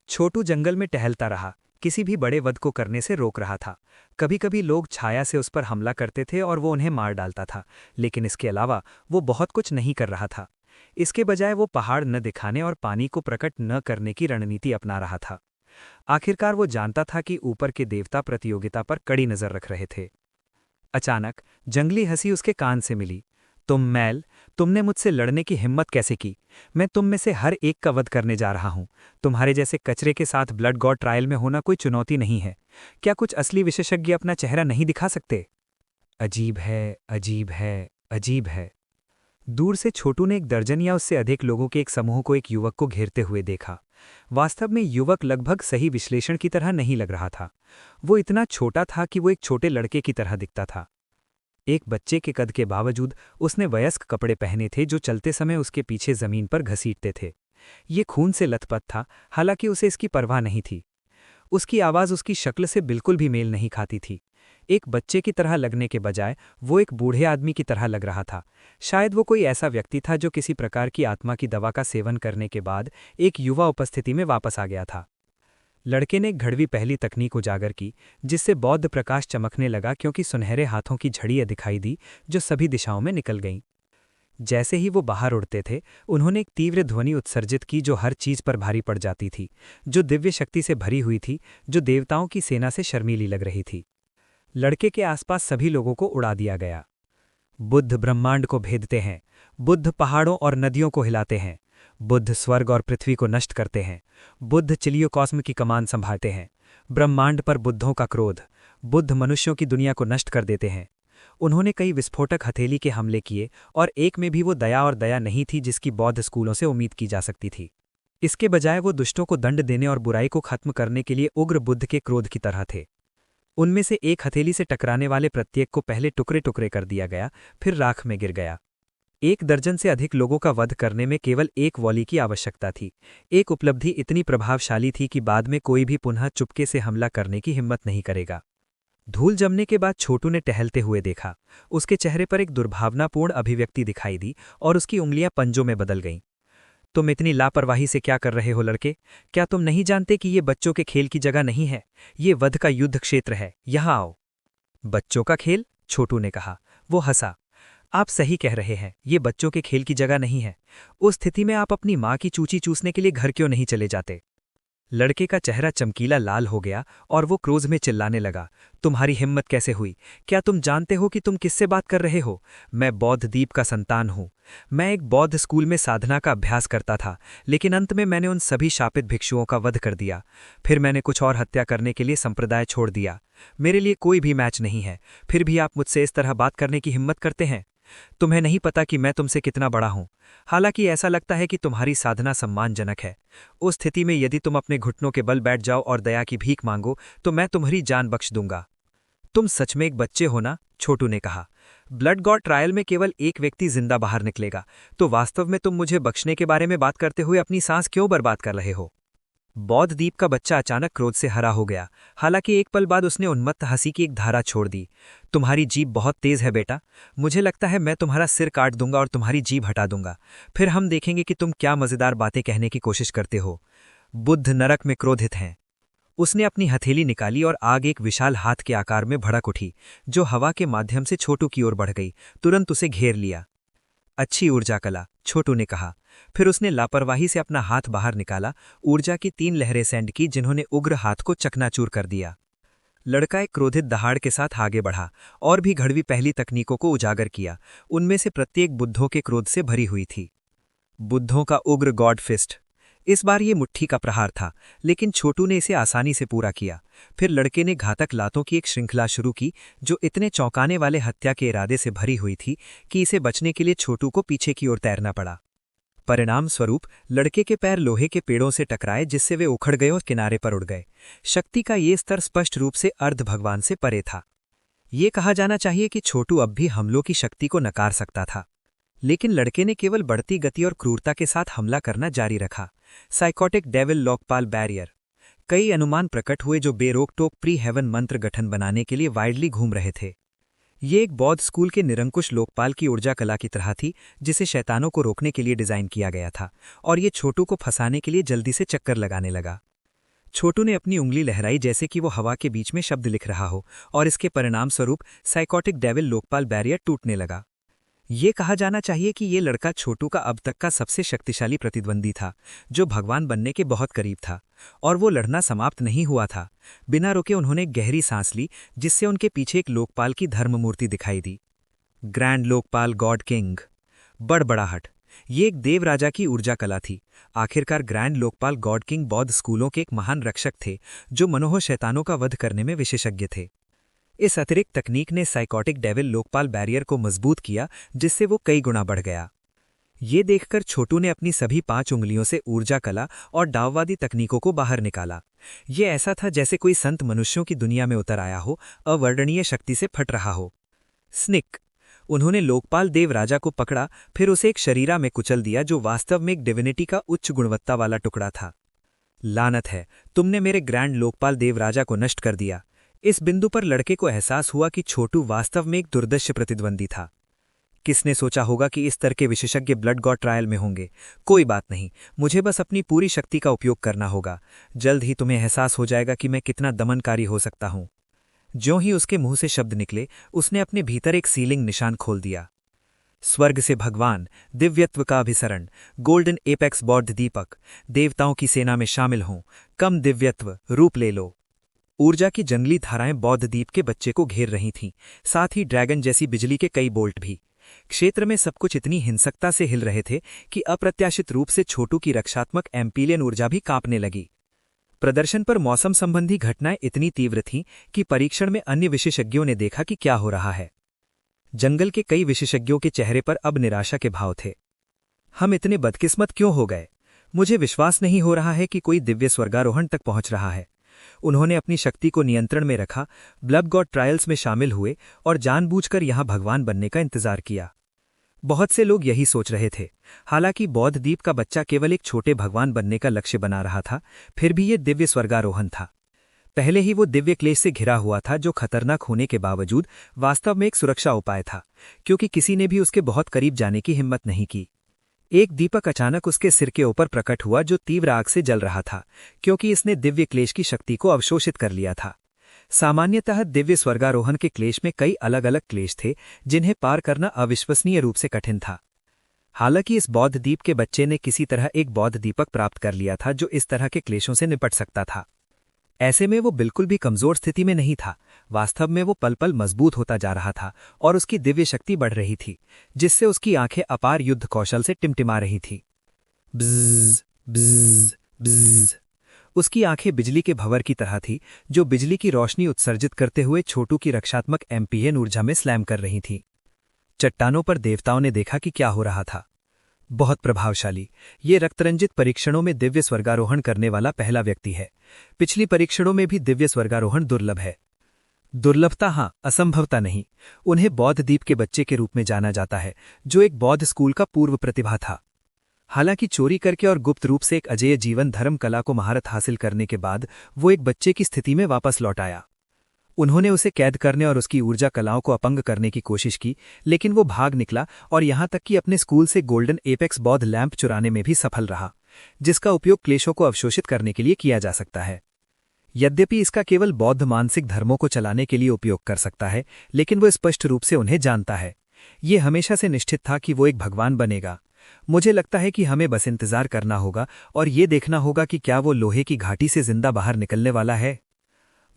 छोटू जंगल में टहलता रहा, किसी भी बड़े वध को करने से रोक रहा था। कभी कभी लोग छाया से उस पर हमला करते थे और वो उन्हें मार डालता था, लेकिन इसके अलावा वो बहुत कुछ नहीं कर रहा था। इसके बजाय वो पहाड़ न दिखाने और पानी को प्रकट न करने की रणनीति अपना रहा था। आखिरकार वो जानता था कि ऊपर के देवता प्रतियोगिता पर कड़ी नजर रख रहे थे। अचानक जंगली हंसी उसके कान से मिली। तुम मैल, तुमने मुझसे लड़ने की हिम्मत कैसे की? मैं तुम में से हर एक का वध करने जा रहा हूं। तुम्हारे जैसे कचरे के साथ ब्लड गॉड ट्रायल में होना कोई चुनौती नहीं है। क्या कुछ असली विशेषज्ञ अपना चेहरा नहीं दिखा सकते? अजीब है, अजीब है, अजीब है। दूर से छोटू ने 1 दर्जन या उससे अधिक लोगों के एक समूह को एक युवक को घेरते हुए देखा। वास्तव में युवक लगभग सही विश्लेषण की तरह नहीं लग रहा था। वो इतना छोटा था कि वो एक छोटे लड़के की तरह दिखता था। एक बच्चे के कद के बावजूद उसने वयस्क कपड़े पहने थे जो चलते समय उसके पीछे जमीन पर घसीटते थे। ये खून से लथपथ था, हालांकि उसे इसकी परवाह नहीं थी। उसकी आवाज़ उसकी शक्ल से बिल्कुल भी मेल नहीं खाती थी। एक बच्चे की तरह लगने के बजाय वो एक बूढ़े आदमी की तरह लग रहा था। शायद वो कोई ऐसा व्यक्ति था जो किसी प्रकार की आत्मा की दवा का सेवन करने के बाद एक युवा उपस्थिति में वापस आ गया था। लड़के ने एक घड़वी पहली तकनीक उजागर की, जिससे बौद्ध प्रकाश चमकने लगा क्योंकि सुनहरे हाथों की झड़ियाँ दिखाई दी जो सभी दिशाओं में निकल गईं। जैसे ही वो बाहर उड़ते थे, उन्होंने एक तीव्र ध्वनि उत्सर्जित की जो हर चीज पर भारी पड़ जाती थी, जो दिव्य शक्ति से भरी हुई थी, जो देवताओं की सेना से शर्मीली लग रही थी। लड़के के आसपास सभी लोगों को उड़ा दिया गया। बुद्ध ब्रह्मांड को भेदते हैं, बुद्ध पहाड़ों और नदियों को हिलाते हैं, बुद्ध स्वर्ग और पृथ्वी को नष्ट करते हैं, बुद्ध चिलियो कॉस्म की कमान संभालते हैं। ब्रह्मांड पर बुद्धों का क्रोध, बुद्ध मनुष्यों की दुनिया को नष्ट कर देते हैं। उन्होंने कई विस्फोटक हथेली के हमले किए और एक में भी वो दया और दया नहीं थी जिसकी बौद्ध स्कूलों से उम्मीद की जा सकती थी। इसके बजाय वो दुष्टों को दंड देने और बुराई को खत्म करने के लिए उग्र बुद्ध के क्रोध की तरह थे। उनमें से एक हथेली से टकराने वाले प्रत्येक को पहले टुकड़े टुकड़े कर दिया गया, फिर राख में गिर गया। 1 दर्जन से अधिक लोगों का वध करने में केवल एक वॉली की आवश्यकता थी। एक उपलब्धि इतनी प्रभावशाली थी कि बाद में कोई भी पुनः चुपके से हमला करने की हिम्मत नहीं करेगा। धूल जमने के बाद छोटू ने टहलते हुए देखा। उसके चेहरे पर एक दुर्भावनापूर्ण अभिव्यक्ति दिखाई दी और उसकी उंगलियां पंजों में बदल गईं। तुम इतनी लापरवाही से क्या कर रहे हो लड़के? क्या तुम नहीं जानते कि ये बच्चों के खेल की जगह नहीं है? ये वध का युद्ध क्षेत्र है, यहां आओ। बच्चों का खेल? छोटू ने कहा। वो हंसा। आप सही कह रहे हैं, ये बच्चों के खेल की जगह नहीं है। उस स्थिति में आप अपनी माँ की चूची चूसने के लिए घर क्यों नहीं चले जाते? लड़के का चेहरा चमकीला लाल हो गया और वो क्रोध में चिल्लाने लगा। तुम्हारी हिम्मत कैसे हुई? क्या तुम जानते हो कि तुम किससे बात कर रहे हो? मैं बौद्ध द्वीप का संतान हूँ। मैं एक बौद्ध स्कूल में साधना का अभ्यास करता था, लेकिन अंत में मैंने उन सभी शापित भिक्षुओं का वध कर दिया। फिर मैंने कुछ और हत्या करने के लिए संप्रदाय छोड़ दिया। मेरे लिए कोई भी मैच नहीं है, फिर भी आप मुझसे इस तरह बात करने की हिम्मत करते हैं। तुम्हें नहीं पता कि मैं तुमसे कितना बड़ा हूं। हालांकि ऐसा लगता है कि तुम्हारी साधना सम्मानजनक है। उस स्थिति में यदि तुम अपने घुटनों के बल बैठ जाओ और दया की भीख मांगो तो मैं तुम्हारी जान बख्श दूंगा। तुम सच में एक बच्चे हो ना? छोटू ने कहा। ब्लड गॉड ट्रायल में केवल एक व्यक्ति जिंदा बाहर निकलेगा, तो वास्तव में तुम मुझे बख्शने के बारे में बात करते हुए अपनी सांस क्यों बर्बाद कर रहे हो? बौद्ध द्वीप का बच्चा अचानक क्रोध से हरा हो गया। हालांकि एक पल बाद उसने उन्मत्त हंसी की एक धारा छोड़ दी। तुम्हारी जीभ बहुत तेज है बेटा। मुझे लगता है मैं तुम्हारा सिर काट दूंगा और तुम्हारी जीभ हटा दूंगा। फिर हम देखेंगे कि तुम क्या मजेदार बातें कहने की कोशिश करते हो। बुद्ध नरक में क्रोधित हैं। उसने अपनी हथेली निकाली और आग एक विशाल हाथ के आकार में भड़क उठी, जो हवा के माध्यम से छोटू की ओर बढ़ गई, तुरंत उसे घेर लिया। अच्छी ऊर्जा कला, छोटू ने कहा। फिर उसने लापरवाही से अपना हाथ बाहर निकाला। ऊर्जा की 3 लहरें सेंड की जिन्होंने उग्र हाथ को चकनाचूर कर दिया। लड़का एक क्रोधित दहाड़ के साथ आगे बढ़ा और भी घड़वी पहली तकनीकों को उजागर किया। उनमें से प्रत्येक बुद्धों के क्रोध से भरी हुई थी। बुद्धों का उग्र गॉड फिस्ट। इस बार ये मुट्ठी का प्रहार था, लेकिन छोटू ने इसे आसानी से पूरा किया। फिर लड़के ने घातक लातों की एक श्रृंखला शुरू की जो इतने चौंकाने वाले हत्या के इरादे से भरी हुई थी कि इसे बचने के लिए छोटू को पीछे की ओर तैरना पड़ा। परिणाम स्वरूप लड़के के पैर लोहे के पेड़ों से टकराए जिससे वे उखड़ गए और किनारे पर उड़ गए। शक्ति का ये स्तर स्पष्ट रूप से अर्ध भगवान से परे था। ये कहा जाना चाहिए कि छोटू अब भी हमलों की शक्ति को नकार सकता था, लेकिन लड़के ने केवल बढ़ती गति और क्रूरता के साथ हमला करना जारी रखा। Psychotic devil Lokpal barrier. कई अनुमान प्रकट हुए जो बेरोक-टोक प्री हेवन मंत्र गठन बनाने के लिए वाइडली घूम रहे थे। ये एक बौद्ध स्कूल के निरंकुश लोकपाल की ऊर्जा कला की तरह थी जिसे शैतानों को रोकने के लिए डिजाइन किया गया था, और ये छोटू को फंसाने के लिए जल्दी से चक्कर लगाने लगा। छोटू ने अपनी उंगली लहराई जैसे कि वो हवा के बीच में शब्द लिख रहा हो, और इसके परिणाम स्वरूप साइकोटिक डेविल लोकपाल बैरियर टूटने लगा। ये कहा जाना चाहिए कि ये लड़का छोटू का अब तक का सबसे शक्तिशाली प्रतिद्वंदी था, जो भगवान बनने के बहुत करीब था, और वो लड़ना समाप्त नहीं हुआ था। बिना रुके उन्होंने गहरी सांस ली, जिससे उनके पीछे एक लोकपाल की धर्ममूर्ति दिखाई दी। Grand Lokpal god king. बड़बड़ाहट। ये एक देव राजा की ऊर्जा कला थी। आखिरकार ग्रैंड लोकपाल गॉड किंग बौद्ध स्कूलों के एक महान रक्षक थे जो मनोह शैतानों का वध करने में विशेषज्ञ थे। इस अतिरिक्त तकनीक ने साइकोटिक डेविल लोकपाल बैरियर को मजबूत किया, जिससे वो कई गुना बढ़ गया। ये देखकर छोटू ने अपनी सभी 5 उंगलियों से ऊर्जा कला और डाववादी तकनीकों को बाहर निकाला। ये ऐसा था जैसे कोई संत मनुष्यों की दुनिया में उतर आया हो, अवर्णनीय शक्ति से फट रहा हो। स्निक। उन्होंने लोकपाल देव राजा को पकड़ा, फिर उसे एक शरीरा में कुचल दिया जो वास्तव में एक डिविनिटी का उच्च गुणवत्ता वाला टुकड़ा था। लानत है, तुमने मेरे ग्रैंड लोकपाल देव राजा को नष्ट कर दिया। इस बिंदु पर लड़के को एहसास हुआ कि छोटू वास्तव में एक दुर्दश्य प्रतिद्वंदी था। किसने सोचा होगा कि इस तरह के विशेषज्ञ ब्लड गॉड ट्रायल में होंगे। कोई बात नहीं, मुझे बस अपनी पूरी शक्ति का उपयोग करना होगा। जल्द ही तुम्हें एहसास हो जाएगा कि मैं कितना दमनकारी हो सकता हूं। ज्यों ही उसके मुंह से शब्द निकले, उसने अपने भीतर एक सीलिंग निशान खोल दिया। स्वर्ग से भगवान, दिव्यत्व का अभिसरण, गोल्डन एपेक्स बौद्ध दीपक, देवताओं की सेना में शामिल हों, कम दिव्यत्व रूप ले लो। ऊर्जा की जंगली धाराएं बौद्ध द्वीप के बच्चे को घेर रही थीं, साथ ही ड्रैगन जैसी बिजली के कई बोल्ट भी। क्षेत्र में सब कुछ इतनी हिंसकता से हिल रहे थे कि अप्रत्याशित रूप से छोटू की रक्षात्मक एम्पीलियन ऊर्जा भी कांपने लगी। प्रदर्शन पर मौसम संबंधी घटनाएं इतनी तीव्र थीं कि परीक्षण में अन्य विशेषज्ञों ने देखा कि क्या हो रहा है। जंगल के कई विशेषज्ञों के चेहरे पर अब निराशा के भाव थे। हम इतने बदकिस्मत क्यों हो गए? मुझे विश्वास नहीं हो रहा है कि कोई दिव्य स्वर्गारोहण तक पहुंच रहा है। उन्होंने अपनी शक्ति को नियंत्रण में रखा, ब्लड गॉड ट्रायल्स में शामिल हुए और जानबूझकर यहां भगवान बनने का इंतजार किया। बहुत से लोग यही सोच रहे थे। हालांकि बौद्ध द्वीप का बच्चा केवल एक छोटे भगवान बनने का लक्ष्य बना रहा था, फिर भी ये दिव्य स्वर्गारोहण था। पहले ही वो दिव्य क्लेश से घिरा हुआ था, जो खतरनाक होने के बावजूद वास्तव में एक सुरक्षा उपाय था, क्योंकि किसी ने भी उसके बहुत करीब जाने की हिम्मत नहीं की। एक दीपक अचानक उसके सिर के ऊपर प्रकट हुआ, जो तीव्र आग से जल रहा था, क्योंकि इसने दिव्य क्लेश की शक्ति को अवशोषित कर लिया था। सामान्यतः दिव्य स्वर्गारोहण के क्लेश में कई अलग अलग क्लेश थे, जिन्हें पार करना अविश्वसनीय रूप से कठिन था। हालांकि इस बौद्ध द्वीप के बच्चे ने किसी तरह एक बौद्ध दीपक प्राप्त कर लिया था, जो इस तरह के क्लेशों से निपट सकता था। ऐसे में वो बिल्कुल भी कमजोर स्थिति में नहीं था। वास्तव में वो पल पल मजबूत होता जा रहा था और उसकी दिव्य शक्ति बढ़ रही थी, जिससे उसकी आंखें अपार युद्ध कौशल से टिमटिमा रही थी। ब्ज़ ब्ज़ ब्ज़। उसकी आंखें बिजली के भंवर की तरह थी, जो बिजली की रोशनी उत्सर्जित करते हुए छोटू की रक्षात्मक एम्पीएन ऊर्जा में स्लैम कर रही थी। चट्टानों पर देवताओं ने देखा कि क्या हो रहा था। बहुत प्रभावशाली। ये रक्तरंजित परीक्षणों में दिव्य स्वर्गारोहण करने वाला पहला व्यक्ति है। पिछली परीक्षणों में भी दिव्य स्वर्गारोहण दुर्लभ है। दुर्लभता हाँ, असंभवता नहीं। उन्हें बौद्ध द्वीप के बच्चे के रूप में जाना जाता है, जो एक बौद्ध स्कूल का पूर्व प्रतिभा था। हालांकि चोरी करके और गुप्त रूप से एक अजेय जीवन धर्म कला को महारत हासिल करने के बाद वो एक बच्चे की स्थिति में वापस लौट आया। उन्होंने उसे कैद करने और उसकी ऊर्जा कलाओं को अपंग करने की कोशिश की, लेकिन वो भाग निकला और यहां तक कि अपने स्कूल से गोल्डन एपेक्स बौद्ध लैंप चुराने में भी सफल रहा, जिसका उपयोग क्लेशों को अवशोषित करने के लिए किया जा सकता है। यद्यपि इसका केवल बौद्ध मानसिक धर्मों को चलाने के लिए उपयोग कर सकता है, लेकिन वो स्पष्ट रूप से उन्हें जानता है। ये हमेशा से निश्चित था कि वो एक भगवान बनेगा। मुझे लगता है कि हमें बस इंतजार करना होगा और ये देखना होगा कि क्या वो लोहे की घाटी से जिंदा बाहर निकलने वाला है।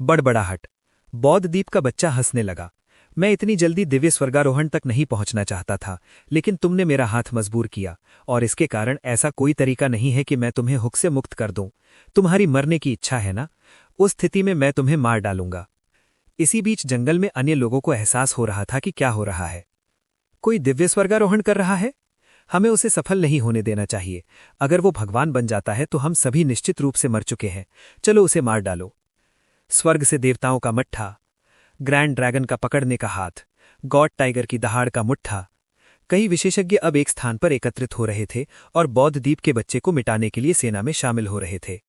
बड़बड़ाहट। बौद्ध द्वीप का बच्चा हंसने लगा। मैं इतनी जल्दी दिव्य स्वर्गारोहण तक नहीं पहुंचना चाहता था, लेकिन तुमने मेरा हाथ मजबूर किया, और इसके कारण ऐसा कोई तरीका नहीं है कि मैं तुम्हें हुक से मुक्त कर दूं। तुम्हारी मरने की इच्छा है ना? उस स्थिति में मैं तुम्हें मार डालूंगा। इसी बीच जंगल में अन्य लोगों को एहसास हो रहा था कि क्या हो रहा है। कोई दिव्य स्वर्गारोहण कर रहा है। हमें उसे सफल नहीं होने देना चाहिए। अगर वो भगवान बन जाता है तो हम सभी निश्चित रूप से मर चुके हैं। चलो उसे मार डालो। स्वर्ग से देवताओं का मट्ठा, ग्रैंड ड्रैगन का पकड़ने का हाथ, गॉड टाइगर की दहाड़ का मुट्ठा। कई विशेषज्ञ अब एक स्थान पर एकत्रित हो रहे थे और बौद्ध द्वीप के बच्चे को मिटाने के लिए सेना में शामिल हो रहे थे।